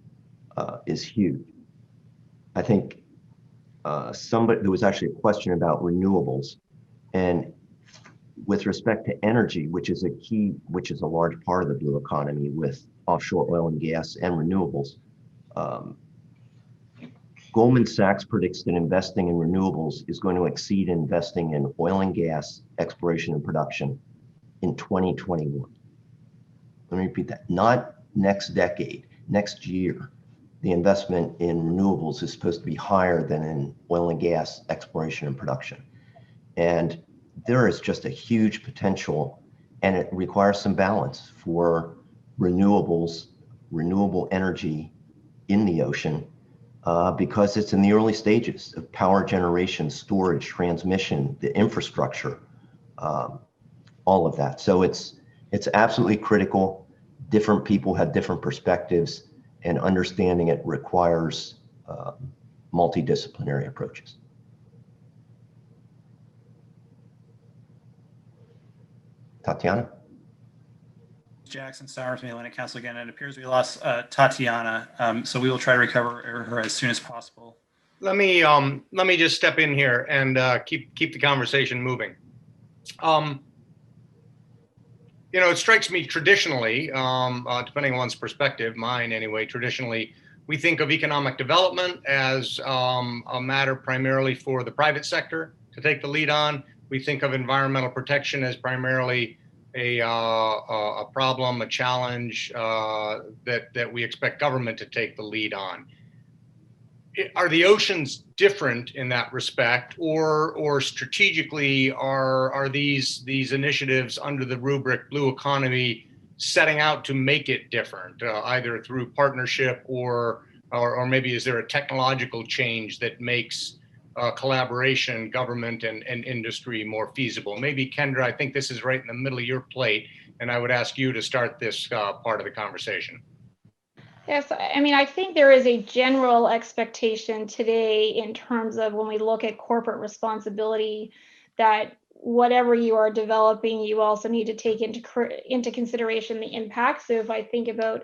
is huge. I think there was actually a question about renewables, and with respect to energy, which is a large part of the blue economy with offshore oil and gas and renewables. Goldman Sachs predicts that investing in renewables is going to exceed investing in oil and gas exploration and production in 2021. Let me repeat that. Not next decade, next year. The investment in renewables is supposed to be higher than in oil and gas exploration and production. And there is just a huge potential, and it requires some balance for renewables, renewable energy in the ocean, because it's in the early stages of power generation, storage, transmission, the infrastructure, all of that. So it's absolutely critical. Different people have different perspectives, and understanding it requires multidisciplinary approaches. Tatiana? Jackson Sowers from the Atlantic Council again. It appears we lost Tatiana, so we will try to recover her as soon as possible. Let me just step in here and keep the conversation moving. It strikes me traditionally, depending on one's perspective, mine anyway, traditionally, we think of economic development as a matter primarily for the private sector to take the lead on. We think of environmental protection as primarily a problem, a challenge that we expect government to take the lead on. Are the oceans different in that respect, or strategically are these initiatives under the rubric blue economy setting out to make it different, either through partnership or maybe is there a technological change that makes collaboration, government and industry more feasible? Maybe Kendra, I think this is right in the middle of your plate, and I would ask you to start this part of the conversation. Yes, I mean, I think there is a general expectation today in terms of when we look at corporate responsibility that whatever you are developing, you also need to take into consideration the impact. So if I think about,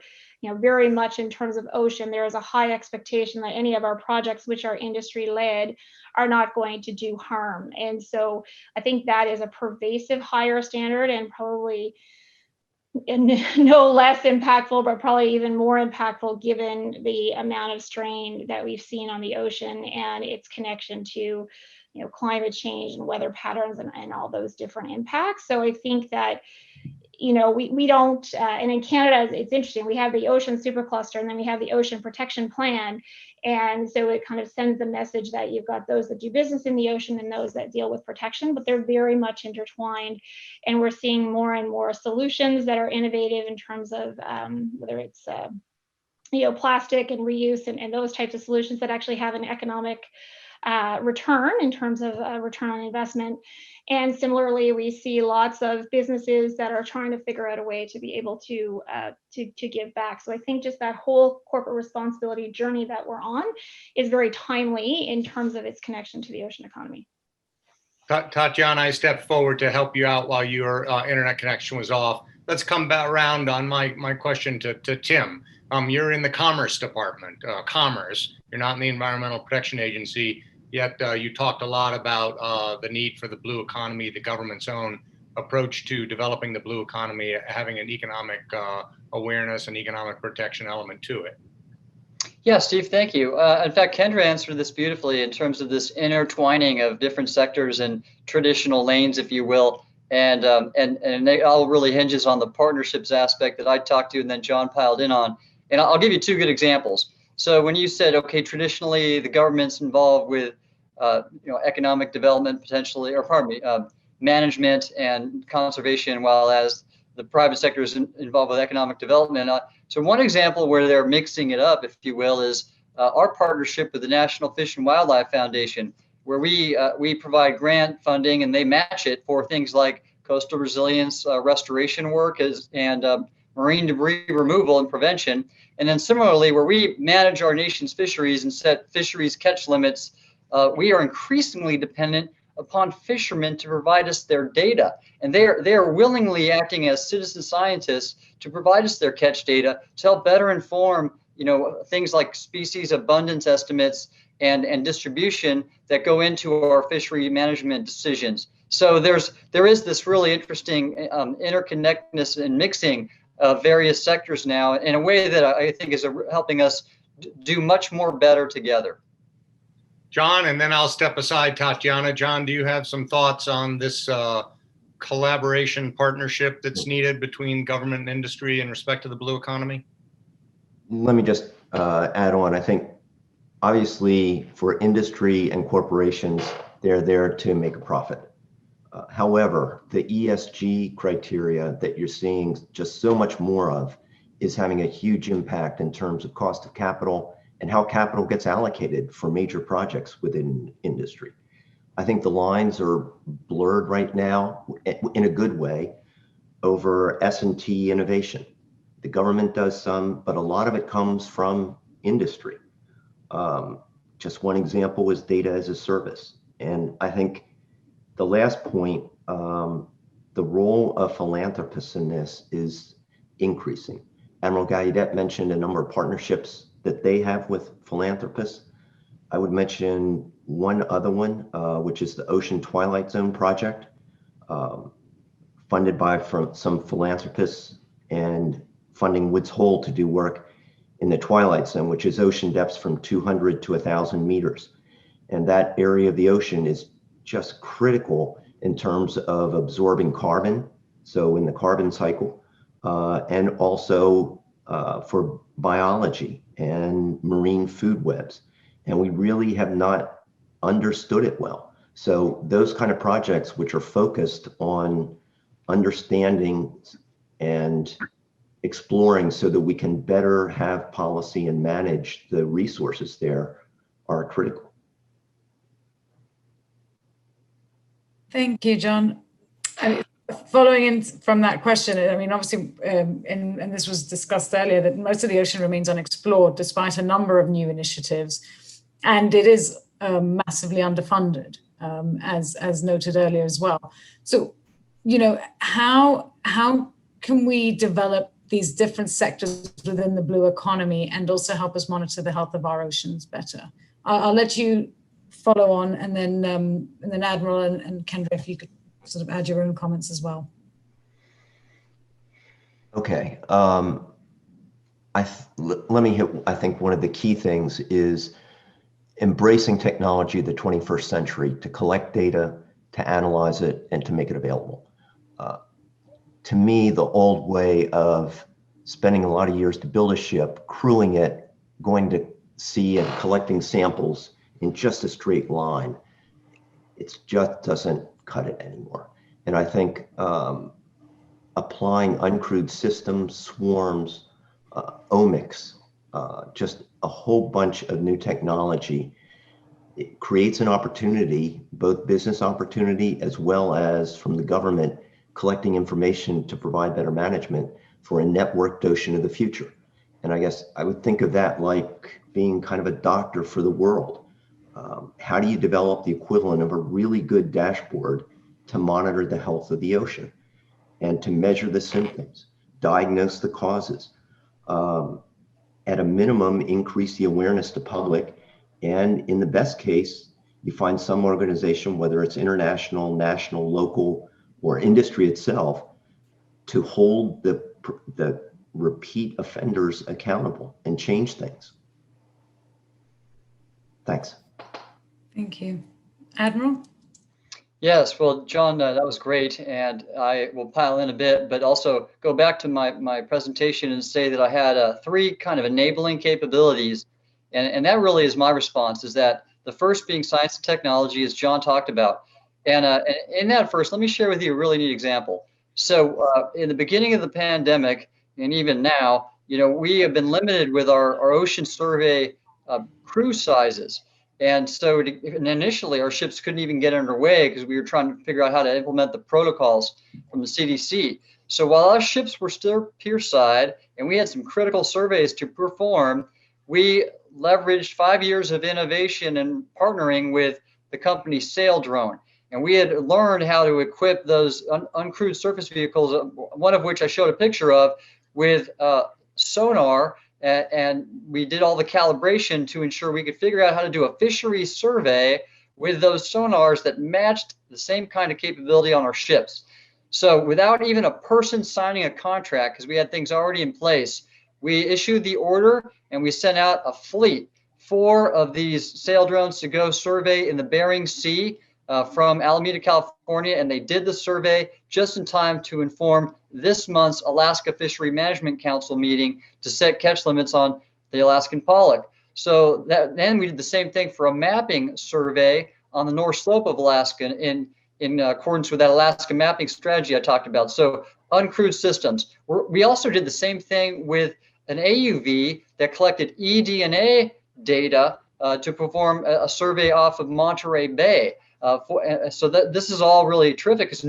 very much in terms of ocean, there is a high expectation that any of our projects, which are industry led, are not going to do harm. And so I think that is a pervasive higher standard, and probably no less impactful, but probably even more impactful given the amount of strain that we've seen on the ocean and its connection to climate change and weather patterns and all those different impacts. So I think that we don't, and in Canada, it's interesting, we have the ocean supercluster and then we have the ocean protection plan. And so it kind of sends the message that you've got those that do business in the ocean and those that deal with protection, but they're very much intertwined. And we're seeing more and more solutions that are innovative in terms of whether it's plastic and reuse and those types of solutions that actually have an economic return in terms of return on investment. And similarly, we see lots of businesses that are trying to figure out a way to be able to give back. So I think just that whole corporate responsibility journey that we're on is very timely in terms of its connection to the ocean economy. Tatiana, I stepped forward to help you out while your internet connection was off. Let's come back around on my question to Tim. You're in the Commerce Department, Commerce. You're not in the Environmental Protection Agency, yet you talked a lot about the need for the blue economy, the government's own approach to developing the blue economy, having an economic awareness and economic protection element to it. Yeah, Steve, thank you. In fact, Kendra answered this beautifully in terms of this intertwining of different sectors and traditional lanes, if you will. And it all really hinges on the partnerships aspect that I talked to and then John piled in on. And I'll give you two good examples. So when you said, okay, traditionally the government's involved with economic development potentially, or pardon me, management and conservation, while as the private sector is involved with economic development. So one example where they're mixing it up, if you will, is our partnership with the National Fish and Wildlife Foundation, where we provide grant funding and they match it for things like coastal resilience restoration work and marine debris removal and prevention. And then similarly, where we manage our nation's fisheries and set fisheries catch limits, we are increasingly dependent upon fishermen to provide us their data. And they are willingly acting as citizen scientists to provide us their catch data to help better inform things like species abundance estimates and distribution that go into our fishery management decisions. So there is this really interesting interconnectedness and mixing of various sectors now in a way that I think is helping us do much more better together. John, and then I'll step aside, Tatiana. John, do you have some thoughts on this collaboration partnership that's needed between government and industry in respect to the blue economy? Let me just add on. I think obviously for industry and corporations, they're there to make a profit. However, the ESG criteria that you're seeing just so much more of is having a huge impact in terms of cost of capital and how capital gets allocated for major projects within industry. I think the lines are blurred right now in a good way over S&T innovation. The government does some, but a lot of it comes from industry. Just one example is data as a service. And I think the last point, the role of philanthropists in this is increasing. Admiral Gallaudet mentioned a number of partnerships that they have with philanthropists. I would mention one other one, which is the Ocean Twilight Zone project, funded by some philanthropists and funding Woods Hole to do work in the Twilight Zone, which is ocean depths from 200 to 1,000 meters. And that area of the ocean is just critical in terms of absorbing carbon, so in the carbon cycle, and also for biology and marine food webs. And we really have not understood it well. So those kind of projects which are focused on understanding and exploring so that we can better have policy and manage the resources there are critical. Thank you, John. Following in from that question, I mean, obviously, and this was discussed earlier, that most of the ocean remains unexplored despite a number of new initiatives, and it is massively underfunded, as noted earlier as well. So, you know, how can we develop these different sectors within the blue economy and also help us monitor the health of our oceans better? I'll let you follow on, and then Admiral and Kendra, if you could sort of add your own comments as well. Okay. Let me hit, I think one of the key things is embracing technology of the 21st century to collect data, to analyze it, and to make it available. To me, the old way of spending a lot of years to build a ship, crewing it, going to sea and collecting samples in just a straight line, it just doesn't cut it anymore. And I think applying uncrewed systems, swarms, omics, just a whole bunch of new technology, it creates an opportunity, both business opportunity as well as from the government, collecting information to provide better management for a networked ocean of the future. And I guess I would think of that like being kind of a doctor for the world. How do you develop the equivalent of a really good dashboard to monitor the health of the ocean and to measure the symptoms, diagnose the causes, at a minimum, increase the awareness to public, and in the best case, you find some organization, whether it's international, national, local, or industry itself, to hold the repeat offenders accountable and change things. Thanks. Thank you. Admiral? Yes, well, John, that was great, and I will pile in a bit, but also go back to my presentation and say that I had 3 kind of enabling capabilities, and that really is my response, is that the first being science and technology, as John talked about. And in that first, let me share with you a really neat example. So in the beginning of the pandemic, and even now, you know, we have been limited with our ocean survey crew sizes. And so initially our ships couldn't even get underway because we were trying to figure out how to implement the protocols from the CDC. So while our ships were still pierside and we had some critical surveys to perform, we leveraged 5 years of innovation and partnering with the company Sail Drone. And we had learned how to equip those uncrewed surface vehicles, one of which I showed a picture of, with sonar. And we did all the calibration to ensure we could figure out how to do a fisheries survey with those sonars that matched the same kind of capability on our ships. So without even a person signing a contract, because we had things already in place, we issued the order and we sent out a fleet, 4 of these sail drones to go survey in the Bering Sea from Alameda, California, and they did the survey just in time to inform this month's Alaska Fishery Management Council meeting to set catch limits on the Alaskan pollock. So then we did the same thing for a mapping survey on the North Slope of Alaska in accordance with that Alaska mapping strategy I talked about. So uncrewed systems. We also did the same thing with an AUV that collected eDNA data to perform a survey off of Monterey Bay. So that this is all really terrific because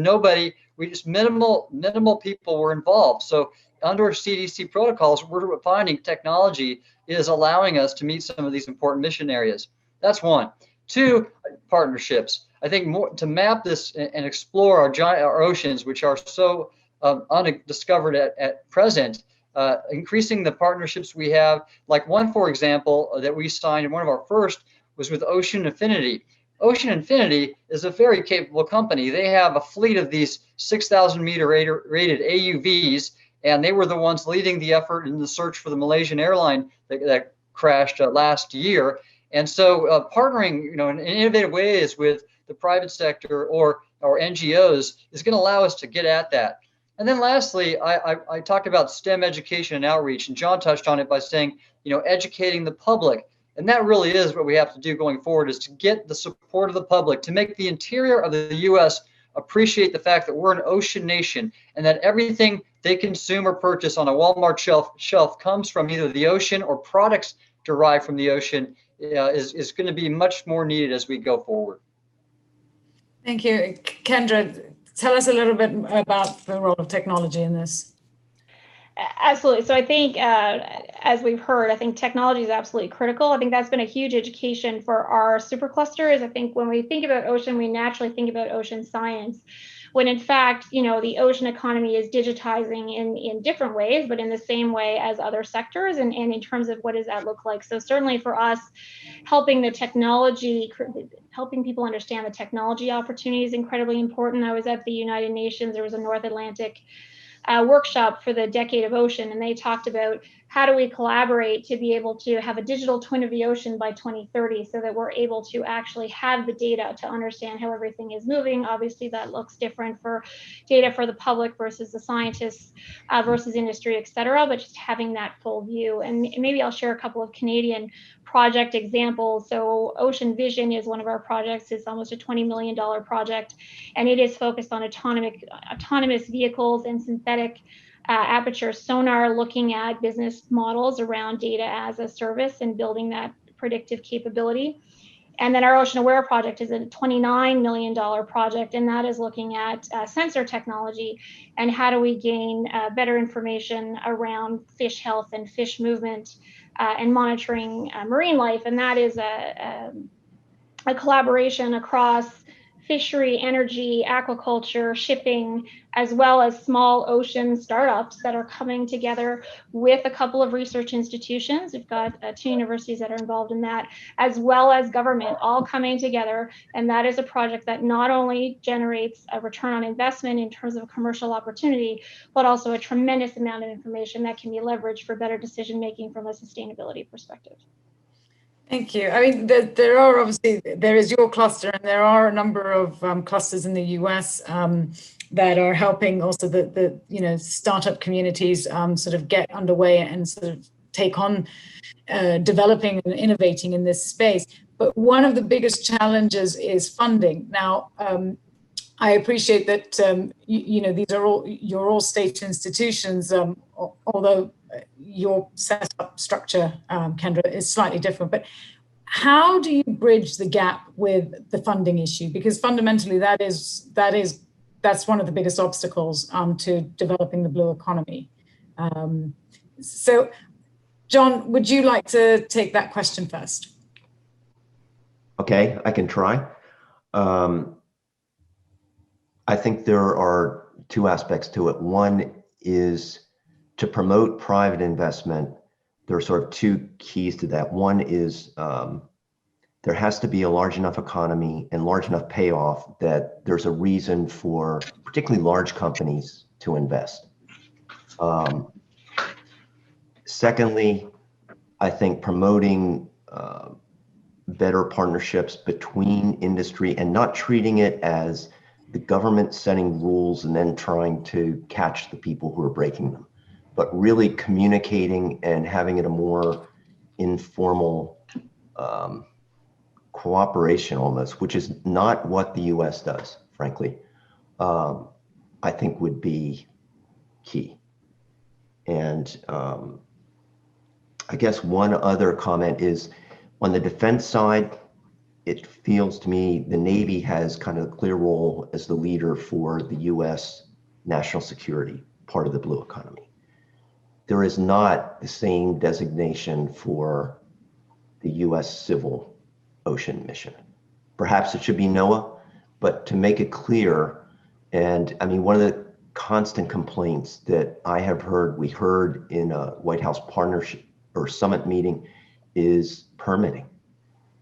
minimal people were involved. So under CDC protocols, we're finding technology is allowing us to meet some of these important mission areas. That's 1. 2, partnerships. I think more to map this and explore our oceans, which are so undiscovered at present. Increasing the partnerships we have, like one, for example, that we signed, and one of our first was with Ocean Infinity. Ocean Infinity is a very capable company. They have a fleet of these 6,000 meter rated AUVs, and they were the ones leading the effort in the search for the Malaysian airline that crashed last year. And so partnering, you know, in innovative ways with the private sector or NGOs is going to allow us to get at that. And then lastly, I talked about STEM education and outreach, and John touched on it by saying, you know, educating the public. And that really is what we have to do going forward, is to get the support of the public, to make the interior of the U.S. appreciate the fact that we're an ocean nation and that everything they consume or purchase on a Walmart shelf comes from either the ocean or products derived from the ocean is going to be much more needed as we go forward. Thank you. Kendra, tell us a little bit about the role of technology in this. Absolutely. So I think, as we've heard, I think technology is absolutely critical. I think that's been a huge education for our superclusters. I think when we think about ocean, we naturally think about ocean science, when in fact, the ocean economy is digitizing in different ways, but in the same way as other sectors. And in terms of what does that look like? So certainly for us, helping people understand the technology opportunity is incredibly important. I was at the United Nations. There was a North Atlantic workshop for the Decade of Ocean, and they talked about how do we collaborate to be able to have a digital twin of the ocean by 2030, so that we're able to actually have the data to understand how everything is moving. Obviously, that looks different for data for the public versus the scientists versus industry, et cetera, but just having that full view. And maybe I'll share a couple of Canadian project examples. So Ocean Vision is one of our projects. It's almost a $20 million project, and it is focused on autonomous vehicles and synthetic aperture sonar, looking at business models around data as a service and building that predictive capability. And then our Ocean Aware project is a $29 million project, and that is looking at sensor technology and how do we gain better information around fish health and fish movement and monitoring marine life. And that is a collaboration across fishery, energy, aquaculture, shipping, as well as small ocean startups that are coming together with a couple of research institutions. We've got 2 universities that are involved in that, as well as government, all coming together. And that is a project that not only generates a return on investment in terms of a commercial opportunity, but also a tremendous amount of information that can be leveraged for better decision-making from a sustainability perspective. Thank you. I mean, there are obviously, there is your cluster, and there are a number of clusters in the US that are helping also the startup communities sort of get underway and sort of take on developing and innovating in this space. But one of the biggest challenges is funding. Now, I appreciate that these are you're all state institutions, although your setup structure, Kendra, is slightly different. But how do you bridge the gap with the funding issue? Because fundamentally, that's one of the biggest obstacles to developing the blue economy. So, John, would you like to take that question first? Okay, I can try. I think there are 2 aspects to it. One is to promote private investment. There are sort of 2 keys to that. One is there has to be a large enough economy and large enough payoff that there's a reason for particularly large companies to invest. Secondly, I think promoting better partnerships between industry and not treating it as the government setting rules and then trying to catch the people who are breaking them, but really communicating and having it a more informal cooperation almost, which is not what the US does, frankly, I think would be key. And I guess one other comment is on the defense side, it feels to me the Navy has kind of a clear role as the leader for the US national security part of the blue economy. There is not the same designation for the US civil ocean mission. Perhaps it should be NOAA, but to make it clear, and I mean, one of the constant complaints that I have heard, we heard in a White House partnership or summit meeting, is permitting.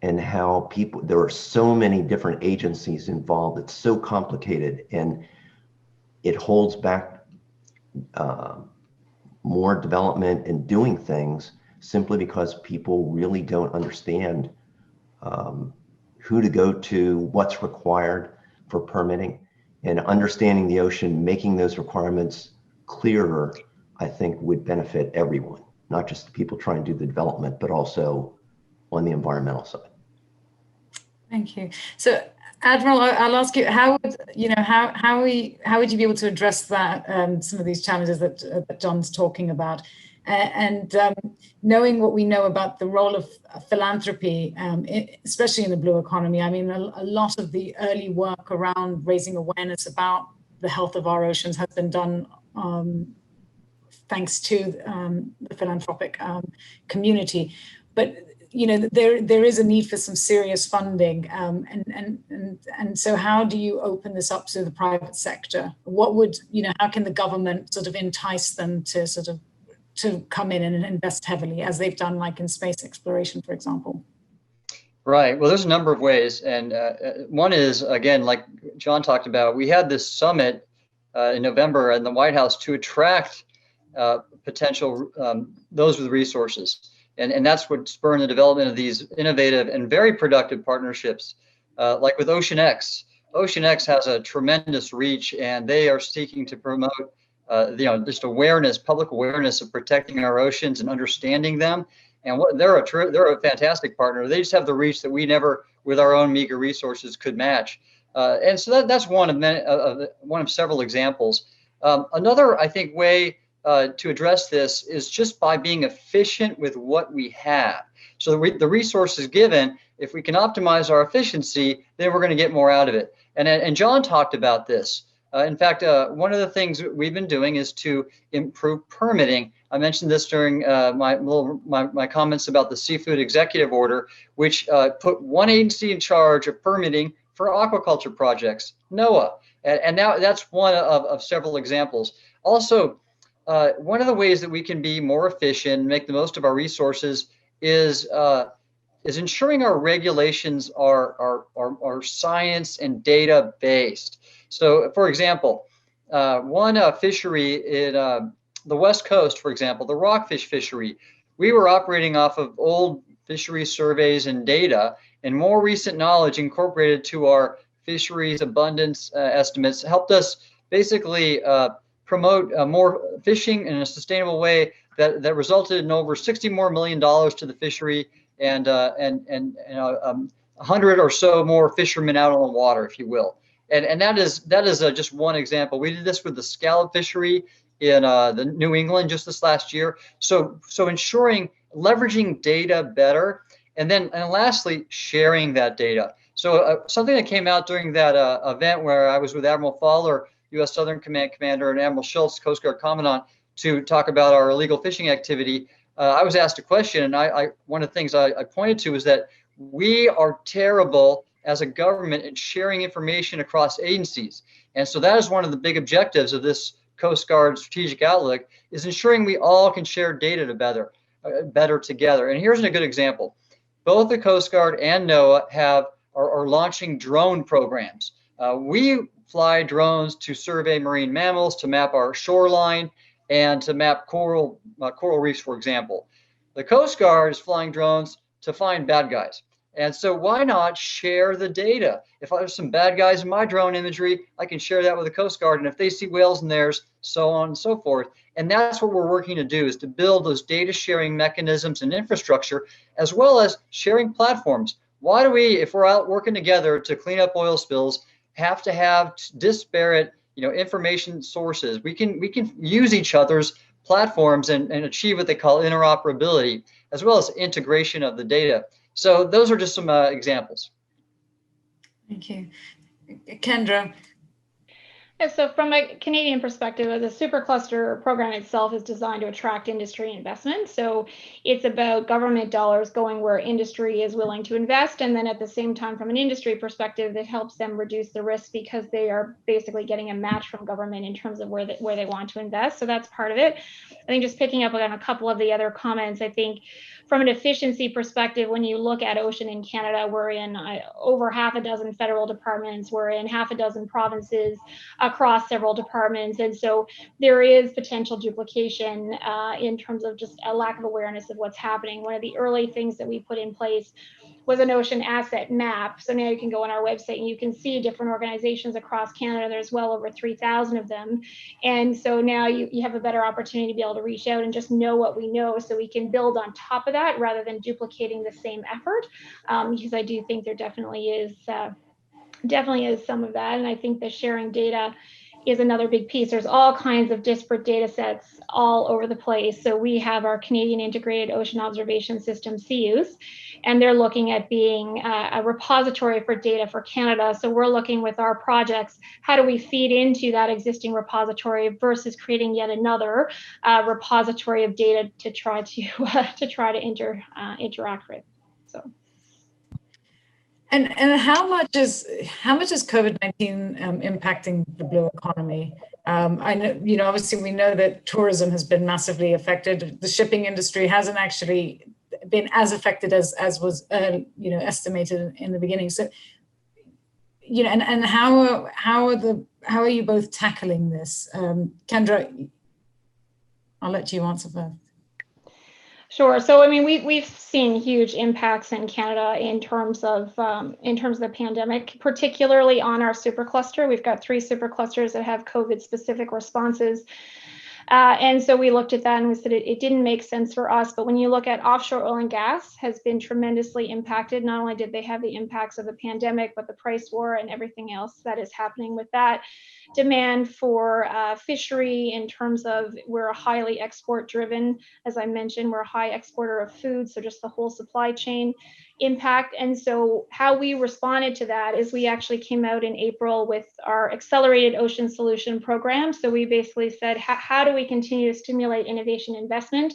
And how there are so many different agencies involved. It's so complicated, and it holds back more development and doing things simply because people really don't understand who to go to, what's required for permitting, and understanding the ocean, making those requirements clearer, I think would benefit everyone, not just the people trying to do the development, but also on the environmental side. Thank you. So, Admiral, I'll ask you, how would you be able to address that, some of these challenges that John's talking about? And knowing what we know about the role of philanthropy, especially in the blue economy, I mean, a lot of the early work around raising awareness about the health of our oceans has been done thanks to the philanthropic community. But there is a need for some serious funding, and so how do you open this up to the private sector? What would how can the government sort of entice them to come in and invest heavily, as they've done, like in space exploration, for example? Right. Well, there's a number of ways, and one is, again, like John talked about, we had this summit in November in the White House to attract potential those with resources. And that's what spurred the development of these innovative and very productive partnerships, like with OceanX. OceanX has a tremendous reach, and they are seeking to promote, just awareness, public awareness of protecting our oceans and understanding them. And they're a fantastic partner. They just have the reach that we never, with our own meager resources, could match. And so that's one of several examples. Another, I think, way to address this is just by being efficient with what we have. So the resources given, if we can optimize our efficiency, then we're going to get more out of it. And John talked about this. In fact, one of the things we've been doing is to improve permitting. I mentioned this during my comments about the Seafood Executive Order, which put one agency in charge of permitting for aquaculture projects, NOAA. And now that's one of several examples. Also, one of the ways that we can be more efficient and make the most of our resources is ensuring our regulations are science and data based. So, for example, one fishery in the West Coast, for example, the rockfish fishery, we were operating off of old fishery surveys and data, and more recent knowledge incorporated to our fisheries abundance estimates helped us basically promote more fishing in a sustainable way that resulted in over $60 million to the fishery and 100 or so more fishermen out on the water, if you will. And that is just one example. We did this with the scallop fishery in the New England just this last year. So ensuring leveraging data better, and lastly, sharing that data. So something that came out during that event where I was with Admiral Fowler, U.S. Southern Command Commander, and Admiral Schultz, Coast Guard Commandant, to talk about our illegal fishing activity. I was asked a question, and one of the things I pointed to is that we are terrible as a government in sharing information across agencies. And so that is one of the big objectives of this Coast Guard strategic outlook, is ensuring we all can share data better together. And here's a good example. Both the Coast Guard and NOAA are launching drone programs. We fly drones to survey marine mammals, to map our shoreline, and to map coral reefs, for example. The Coast Guard is flying drones to find bad guys. And so why not share the data? If there's some bad guys in my drone imagery, I can share that with the Coast Guard. And if they see whales in theirs, so on and so forth. And that's what we're working to do, is to build those data sharing mechanisms and infrastructure, as well as sharing platforms. Why do we, if we're out working together to clean up oil spills, have to have disparate information sources? We can use each other's platforms and achieve what they call interoperability, as well as integration of the data. So those are just some examples. Thank you. Kendra. Yeah, so from a Canadian perspective, the supercluster program itself is designed to attract industry investment. So it's about government dollars going where industry is willing to invest. And then at the same time, from an industry perspective, that helps them reduce the risk because they are basically getting a match from government in terms of where they want to invest. So that's part of it. I think just picking up on a couple of the other comments, I think from an efficiency perspective, when you look at ocean in Canada, we're in over half a dozen federal departments, we're in half a dozen provinces across several departments. And so there is potential duplication in terms of just a lack of awareness of what's happening. One of the early things that we put in place was an ocean asset map. So now you can go on our website and you can see different organizations across Canada. There's well over 3,000 of them. And so now you have a better opportunity to be able to reach out and just know what we know, so we can build on top of that rather than duplicating the same effort. Because I do think there definitely is some of that. And I think the sharing data is another big piece. There's all kinds of disparate data sets all over the place. So we have our Canadian Integrated Ocean Observation System, CUS, and they're looking at being a repository for data for Canada. So we're looking with our projects, how do we feed into that existing repository versus creating yet another repository of data to try to interact with. So. And how much is COVID-19 impacting the blue economy? I know, obviously we know that tourism has been massively affected. The shipping industry hasn't actually been as affected as was estimated in the beginning. So, and how are you both tackling this? Kendra, I'll let you answer first. Sure. So, I mean, we've seen huge impacts in Canada in terms of the pandemic, particularly on our supercluster. We've got 3 superclusters that have COVID-specific responses. And so we looked at that and we said it didn't make sense for us. But when you look at offshore oil and gas has been tremendously impacted. Not only did they have the impacts of the pandemic, but the price war and everything else that is happening with that. Demand for fishery in terms of we're highly export driven. As I mentioned, we're a high exporter of food. So just the whole supply chain impact. And so how we responded to that is we actually came out in April with our Accelerated Ocean Solution Program. So we basically said, how do we continue to stimulate innovation investment?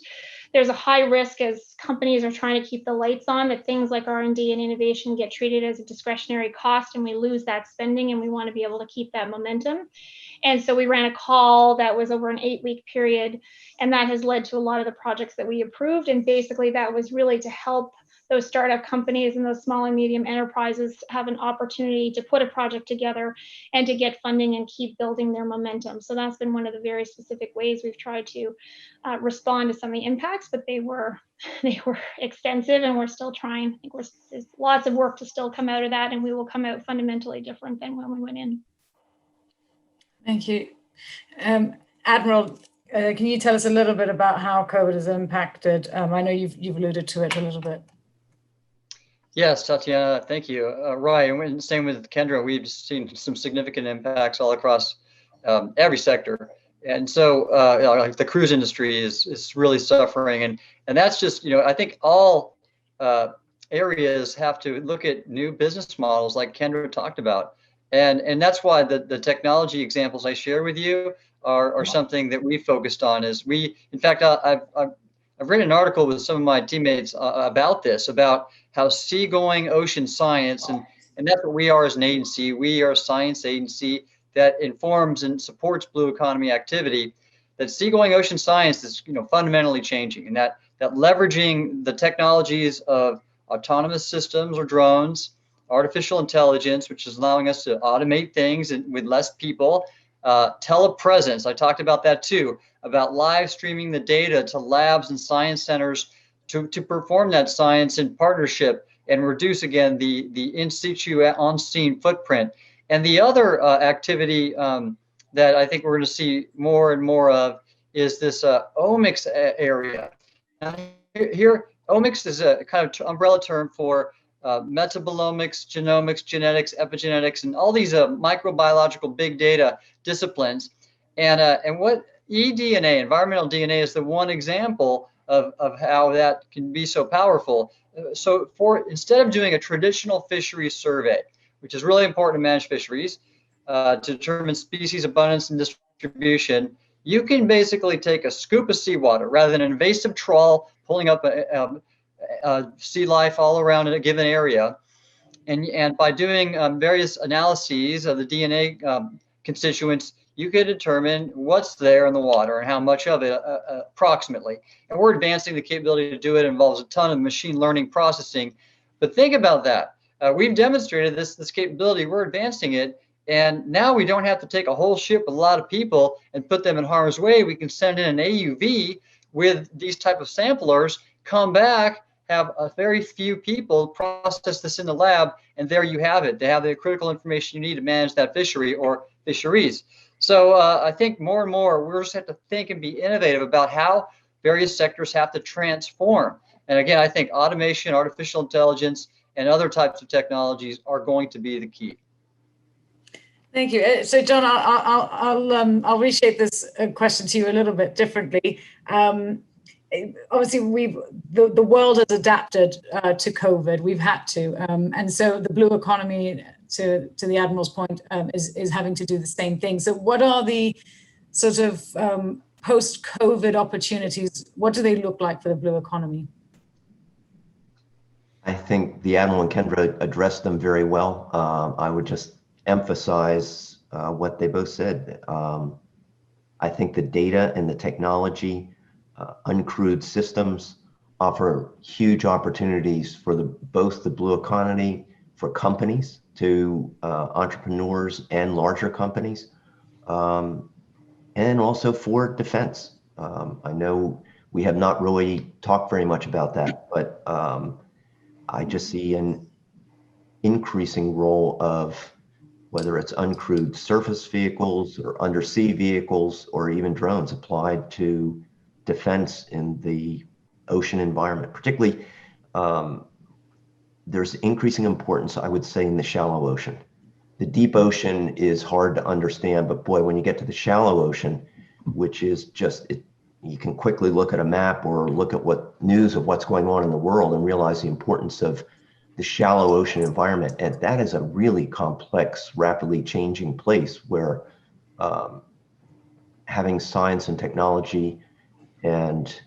There's a high risk as companies are trying to keep the lights on that things like R&D and innovation get treated as a discretionary cost and we lose that spending, and we want to be able to keep that momentum. And so we ran a call that was over an 8-week period, and that has led to a lot of the projects that we approved. And basically that was really to help those startup companies and those small and medium enterprises have an opportunity to put a project together and to get funding and keep building their momentum. So that's been one of the very specific ways we've tried to respond to some of the impacts, but they were extensive, and we're still trying. I think there's lots of work to still come out of that, and we will come out fundamentally different than when we went in. Thank you. Admiral, can you tell us a little bit about how COVID has impacted? I know you've alluded to it a little bit. Yes, Tatiana, thank you. Right, and same with Kendra, we've seen some significant impacts all across every sector. And so like the cruise industry is really suffering. And that's just, I think all areas have to look at new business models like Kendra talked about. And that's why the technology examples I share with you are something that we focused on. In fact, I've written an article with some of my teammates about this, about how seagoing ocean science, and that's what we are as an agency. We are a science agency that informs and supports blue economy activity. That seagoing ocean science is fundamentally changing, and that leveraging the technologies of autonomous systems or drones, artificial intelligence, which is allowing us to automate things with less people, telepresence, I talked about that too, about live streaming the data to labs and science centers to perform that science in partnership and reduce, again, the in situ on-scene footprint. And the other activity that I think we're going to see more and more of is this omics area. Now, here, omics is a kind of umbrella term for metabolomics, genomics, genetics, epigenetics, and all these microbiological big data disciplines. And what eDNA, environmental DNA, is the one example of how that can be so powerful. So instead of doing a traditional fisheries survey, which is really important to manage fisheries, to determine species abundance and distribution, you can basically take a scoop of seawater rather than an invasive trawl pulling up sea life all around in a given area. And by doing various analyses of the DNA constituents, you can determine what's there in the water and how much of it approximately. And we're advancing the capability to do it. It involves a ton of machine learning processing. But think about that. We've demonstrated this capability. We're advancing it. And now we don't have to take a whole ship with a lot of people and put them in harm's way. We can send in an AUV with these type of samplers, come back, have a very few people process this in the lab, and there you have it. They have the critical information you need to manage that fishery or fisheries. So I think more and more we just have to think and be innovative about how various sectors have to transform. And again, I think automation, artificial intelligence, and other types of technologies are going to be the key. Thank you. So, John, I'll reshape this question to you a little bit differently. Obviously, the world has adapted to COVID. We've had to, and so the blue economy, to the Admiral's point, is having to do the same thing. So, what are the sort of post-COVID opportunities? What do they look like for the blue economy? I think the Admiral and Kendra addressed them very well. I would just emphasize what they both said. I think the data and the technology, uncrewed systems, offer huge opportunities for both the blue economy, for companies, to entrepreneurs and larger companies, and also for defense. I know we have not really talked very much about that, but I just see an increasing role of whether it's uncrewed surface vehicles or undersea vehicles or even drones applied to defense in the ocean environment. Particularly, there's increasing importance, I would say, in the shallow ocean. The deep ocean is hard to understand, but boy, when you get to the shallow ocean, which is just, you can quickly look at a map or look at what news of what's going on in the world and realize the importance of the shallow ocean environment. And that is a really complex, rapidly changing place where having science and technology and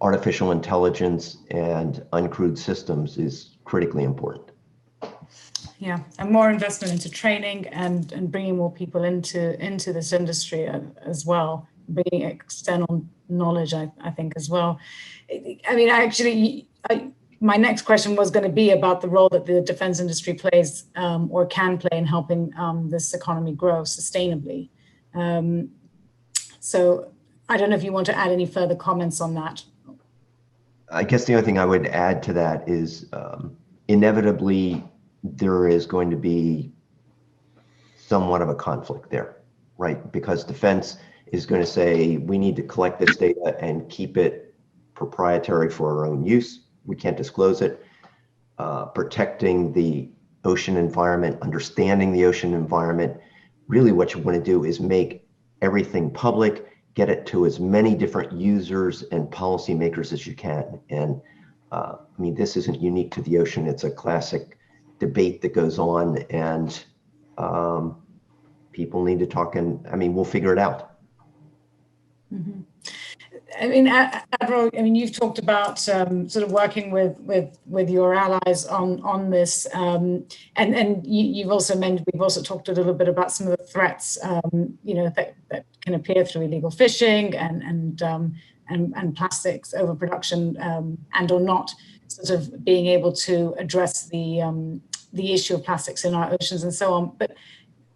artificial intelligence and uncrewed systems is critically important. Yeah, and more investment into training and bringing more people into this industry as well, bringing external knowledge, I think, as well. I mean, my next question was going to be about the role that the defense industry plays or can play in helping this economy grow sustainably. So I don't know if you want to add any further comments on that. I guess the only thing I would add to that is inevitably there is going to be somewhat of a conflict there, right? Because defense is going to say, we need to collect this data and keep it proprietary for our own use. We can't disclose it. Protecting the ocean environment, understanding the ocean environment. Really what you want to do is make everything public, get it to as many different users and policymakers as you can. And I mean, this isn't unique to the ocean. It's a classic debate that goes on, and people need to talk, and I mean, we'll figure it out. Mm-hmm. I mean, Admiral, I mean, you've talked about sort of working with your allies on this, and you've also mentioned, we've also talked a little bit about some of the threats, you know, that can appear through illegal fishing and plastics overproduction, and or not sort of being able to address the issue of plastics in our oceans and so on. But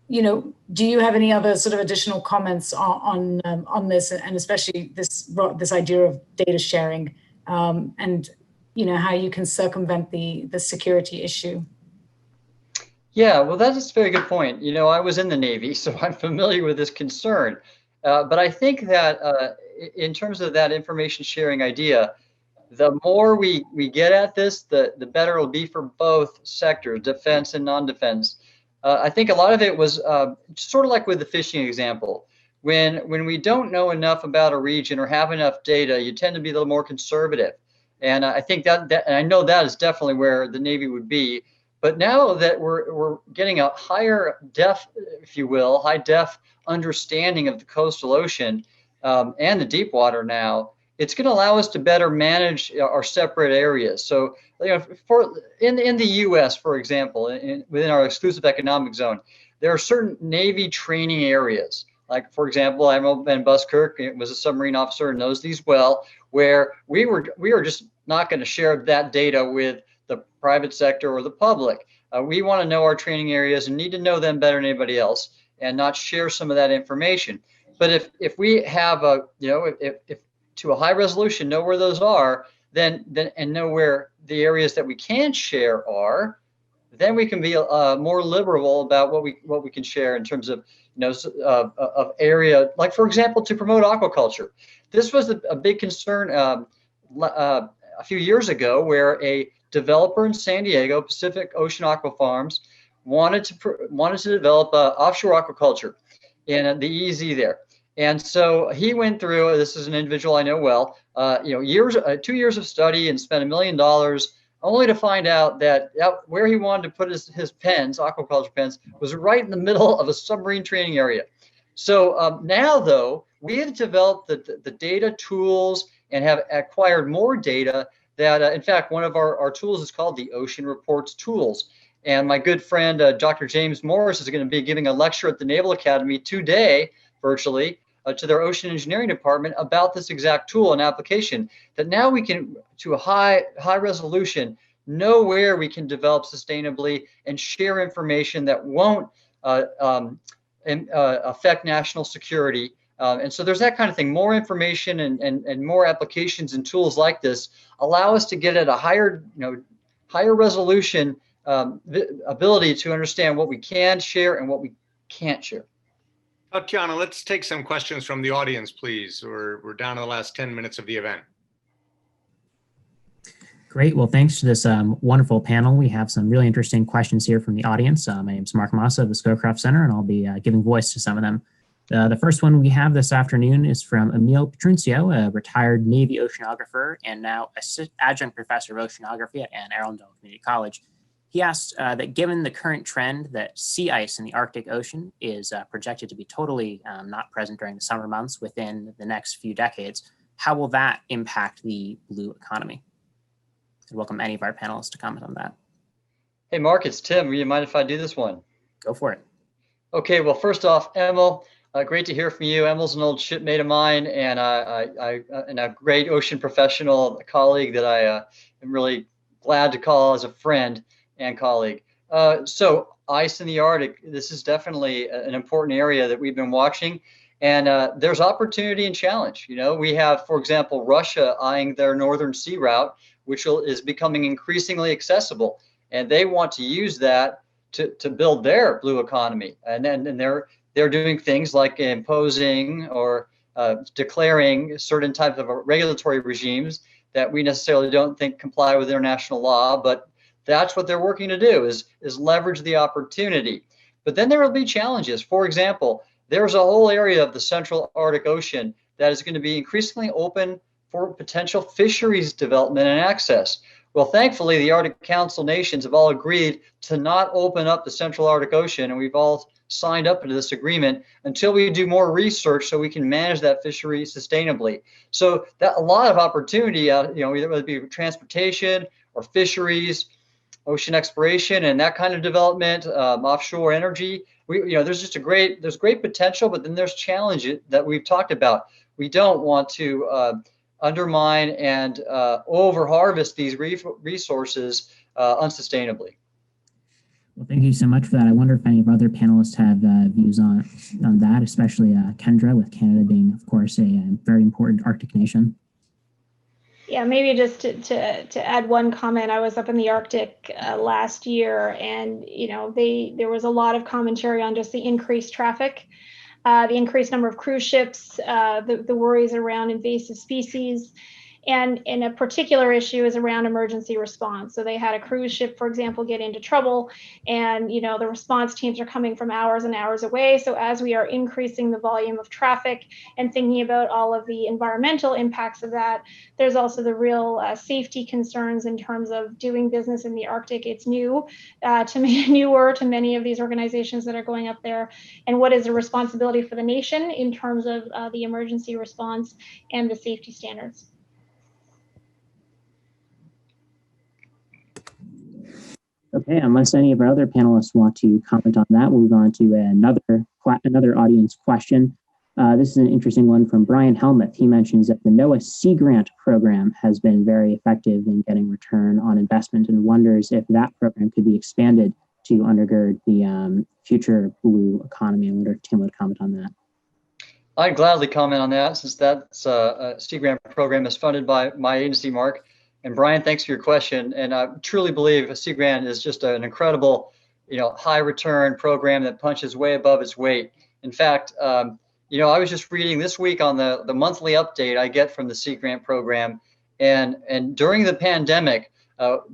you know, do you have any other sort of additional comments on this, and especially this idea of data sharing, and you know, how you can circumvent the security issue? Yeah, well, that's a very good point. You know, I was in the Navy, so I'm familiar with this concern. But I think that in terms of that information sharing idea, the more we get at this, the better it'll be for both sectors, defense and non-defense. I think a lot of it was sort of like with the fishing example. When we don't know enough about a region or have enough data, you tend to be a little more conservative. And I think that and I know that is definitely where the Navy would be. But now that we're getting a higher def, if you will, high def understanding of the coastal ocean and the deep water now, it's going to allow us to better manage our separate areas. So, you know, in the U.S., for example, within our exclusive economic zone, there are certain Navy training areas. Like, for example, Admiral Ben Buskirk was a submarine officer and knows these well, where we are just not going to share that data with the private sector or the public. We want to know our training areas and need to know them better than anybody else, and not share some of that information. But if we have a, you know, if to a high resolution, know where those are, then and know where the areas that we can share are, then we can be more liberal about what we can share in terms of, you know, of area, like, for example, to promote aquaculture. This was a big concern a few years ago, where a developer in San Diego, Pacific Ocean Aqua Farms, wanted to develop offshore aquaculture in the EEZ there. And so he went through, this is an individual I know well, 2 years of study and spent $1 million only to find out that where he wanted to put his pens, aquaculture pens, was right in the middle of a submarine training area. So now, though, we have developed the data tools and have acquired more data that, in fact, one of our tools is called the Ocean Reports Tools. And my good friend, Dr. James Morris, is going to be giving a lecture at the Naval Academy today, virtually, to their ocean engineering department about this exact tool and application, that now we can, to a high resolution, know where we can develop sustainably and share information that won't affect national security. And so there's that kind of thing. More information and more applications and tools like this allow us to get at a higher resolution ability to understand what we can share and what we can't share. Tatiana, let's take some questions from the audience, please. We're down to the last 10 minutes of the event. Great. Well, thanks to this wonderful panel. We have some really interesting questions here from the audience. My name is Mark Massa of the Scowcroft Center, and I'll be giving voice to some of them. The first one we have this afternoon is from Emil Petruncio, a retired Navy oceanographer and now adjunct professor of oceanography at Anne Arundel Community College. He asked that given the current trend that sea ice in the Arctic Ocean is projected to be totally not present during the summer months within the next few decades, how will that impact the blue economy? I'd welcome any of our panelists to comment on that. Hey, Mark, it's Tim. Do you mind if I do this one? Go for it. Okay, well, first off, Emil, great to hear from you. Emil's an old shipmate of mine and a great ocean professional, a colleague that I am really glad to call as a friend and colleague. So ice in the Arctic, this is definitely an important area that we've been watching. And there's opportunity and challenge. You know, we have, for example, Russia eyeing their northern sea route, which is becoming increasingly accessible. And they want to use that to build their blue economy. And they're doing things like imposing or declaring certain types of regulatory regimes that we necessarily don't think comply with international law, but that's what they're working to do is leverage the opportunity. But then there will be challenges. For example, there's a whole area of the Central Arctic Ocean that is going to be increasingly open for potential fisheries development and access. Well, thankfully, the Arctic Council nations have all agreed to not open up the Central Arctic Ocean, and we've all signed up into this agreement until we do more research so we can manage that fishery sustainably. So that a lot of opportunity, whether it be transportation or fisheries, ocean exploration, and that kind of development, offshore energy. There's great potential, but then there's challenges that we've talked about. We don't want to undermine and over-harvest these resources unsustainably. Well, thank you so much for that. I wonder if any of our other panelists have views on that, especially Kendra, with Canada being, of course, a very important Arctic nation. Yeah, maybe just to add one comment. I was up in the Arctic last year, and there was a lot of commentary on just the increased traffic, the increased number of cruise ships, the worries around invasive species. And a particular issue is around emergency response. So they had a cruise ship, for example, get into trouble, and the response teams are coming from hours and hours away. So as we are increasing the volume of traffic and thinking about all of the environmental impacts of that, there's also the real safety concerns in terms of doing business in the Arctic. It's newer to many of these organizations that are going up there. And what is the responsibility for the nation in terms of the emergency response and the safety standards? Okay, unless any of our other panelists want to comment on that, we'll move on to another audience question. This is an interesting one from Brian Helmuth. He mentions that the NOAA Sea Grant program has been very effective in getting return on investment and wonders if that program could be expanded to undergird the future blue economy. I wonder if Tim would comment on that. I'd gladly comment on that, since that Sea Grant program is funded by my agency, Mark. And Brian, thanks for your question. And I truly believe a Sea Grant is just an incredible, high return program that punches way above its weight. In fact, I was just reading this week on the monthly update I get from the Sea Grant program. And during the pandemic,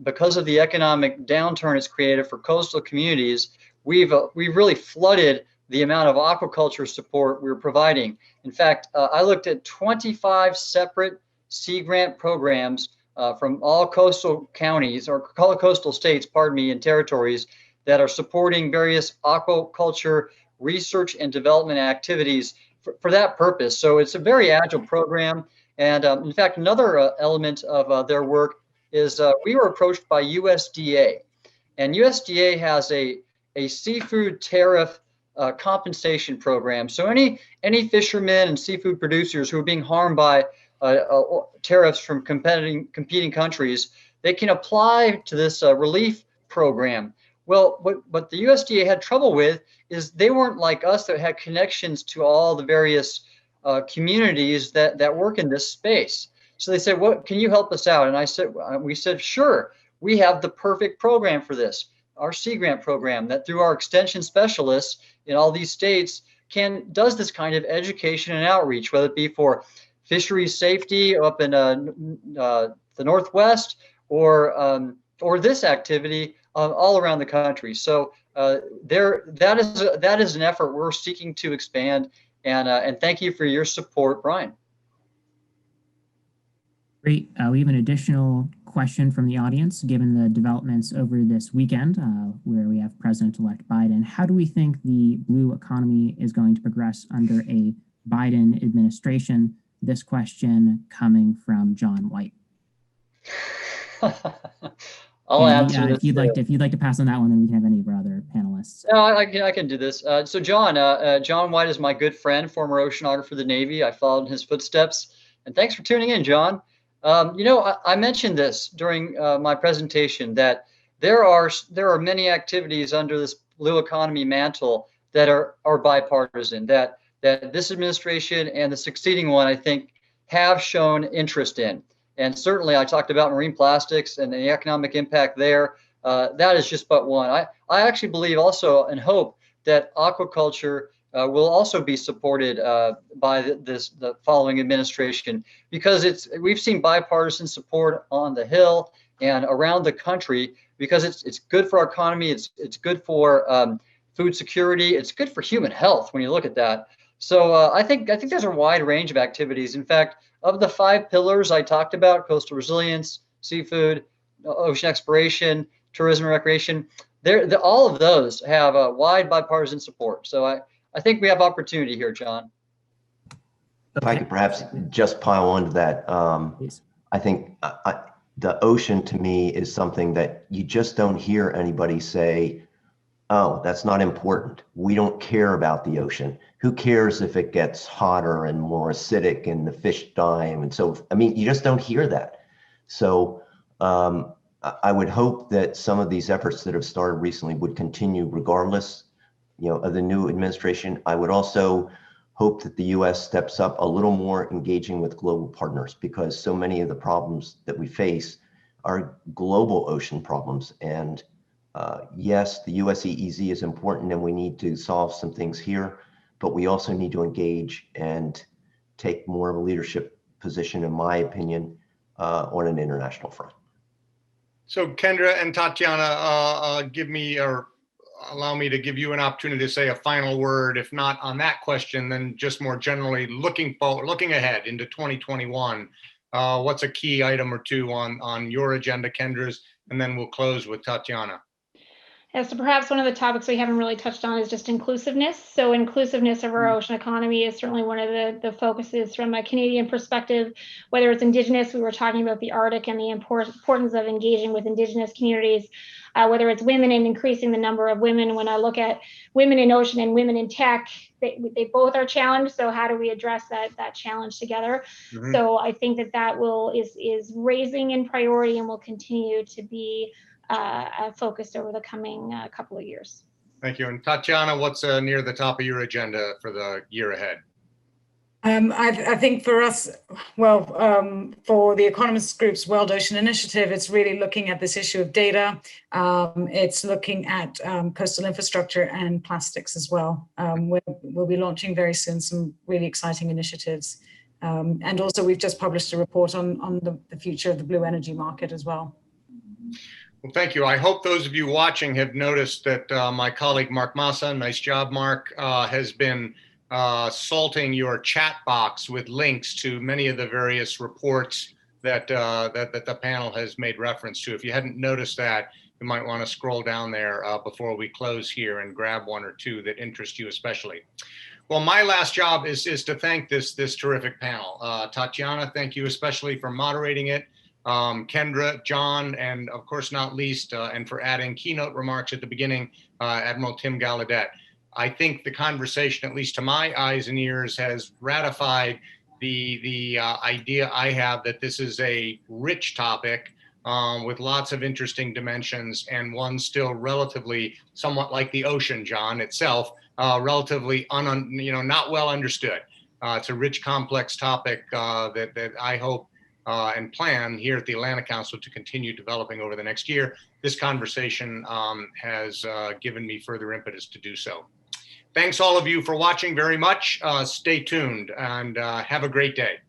because of the economic downturn it's created for coastal communities, we've really flooded the amount of aquaculture support we're providing. In fact, I looked at 25 separate Sea Grant programs from all coastal counties, or coastal states, pardon me, and territories that are supporting various aquaculture research and development activities for that purpose. So it's a very agile program. And in fact, another element of their work is we were approached by USDA, and USDA has a seafood tariff compensation program. So any fishermen and seafood producers who are being harmed by tariffs from competing countries, they can apply to this relief program. Well, what the USDA had trouble with is they weren't like us that had connections to all the various communities that work in this space. So they said, "What can you help us out?" And we said, "Sure, we have the perfect program for this. Our Sea Grant program that through our extension specialists in all these states does this kind of education and outreach, whether it be for fisheries safety up in the Northwest or this activity all around the country." So that is an effort we're seeking to expand. And thank you for your support, Brian. Great. We have an additional question from the audience, given the developments over this weekend, where we have President-elect Biden. How do we think the blue economy is going to progress under a Biden administration? This question coming from John White. I'll answer if you'd like to pass on that one, then we can have any of our other panelists. No, I can do this. So John White is my good friend, former oceanographer of the Navy. I followed in his footsteps. And thanks for tuning in, John. I mentioned this during my presentation that there are many activities under this blue economy mantle that are bipartisan, that this administration and the succeeding one, I think, have shown interest in. And certainly I talked about marine plastics and the economic impact there. That is just but one. I actually believe also and hope that aquaculture will also be supported by the following administration, because we've seen bipartisan support on the Hill and around the country, because it's good for our economy, it's good for food security, it's good for human health when you look at that. So I think there's a wide range of activities. In fact, of the 5 pillars I talked about, coastal resilience, seafood, ocean exploration, tourism and recreation, all of those have a wide bipartisan support. So I think we have opportunity here, John. If I could perhaps just pile onto that, I think the ocean to me is something that you just don't hear anybody say, "Oh, that's not important. We don't care about the ocean. Who cares if it gets hotter and more acidic and the fish die?" And so, I mean, you just don't hear that. So I would hope that some of these efforts that have started recently would continue regardless, of the new administration. I would also hope that the U.S. steps up a little more engaging with global partners, because so many of the problems that we face are global ocean problems. And yes, the US EEZ is important and we need to solve some things here, but we also need to engage and take more of a leadership position, in my opinion, on an international front. So Kendra and Tatiana, allow me to give you an opportunity to say a final word, if not on that question, then just more generally looking ahead into 2021. What's a key item or two on your agenda, Kendra's, and then we'll close with Tatiana. Yeah, so perhaps one of the topics we haven't really touched on is just inclusiveness. So inclusiveness of our ocean economy is certainly one of the focuses from a Canadian perspective, whether it's Indigenous, we were talking about the Arctic and the importance of engaging with Indigenous communities, whether it's women and increasing the number of women. When I look at women in ocean and women in tech, they both are challenged. So how do we address that challenge together? Mm-hmm. So I think that is raising in priority and will continue to be focused over the coming couple of years. Thank you. And Tatiana, what's near the top of your agenda for the year ahead? I think for us, for the Economist Group's World Ocean Initiative, it's really looking at this issue of data. It's looking at coastal infrastructure and plastics as well. We'll be launching very soon some really exciting initiatives. And also we've just published a report on the future of the blue energy market as well. Well, thank you. I hope those of you watching have noticed that my colleague Mark Massa, nice job, Mark, has been salting your chat box with links to many of the various reports that the panel has made reference to. If you hadn't noticed that, you might want to scroll down there before we close here and grab one or two that interest you especially. Well, my last job is to thank this terrific panel. Tatiana, thank you especially for moderating it. Kendra, John, and of course not least, and for adding keynote remarks at the beginning, Admiral Tim Gallaudet. I think the conversation, at least to my eyes and ears, has ratified the idea I have that this is a rich topic with lots of interesting dimensions, and one still relatively, somewhat like the ocean, John, itself, relatively not well understood. It's a rich, complex topic that I hope and plan here at the Atlantic Council to continue developing over the next year. This conversation has given me further impetus to do so. Thanks all of you for watching very much. Stay tuned and have a great day.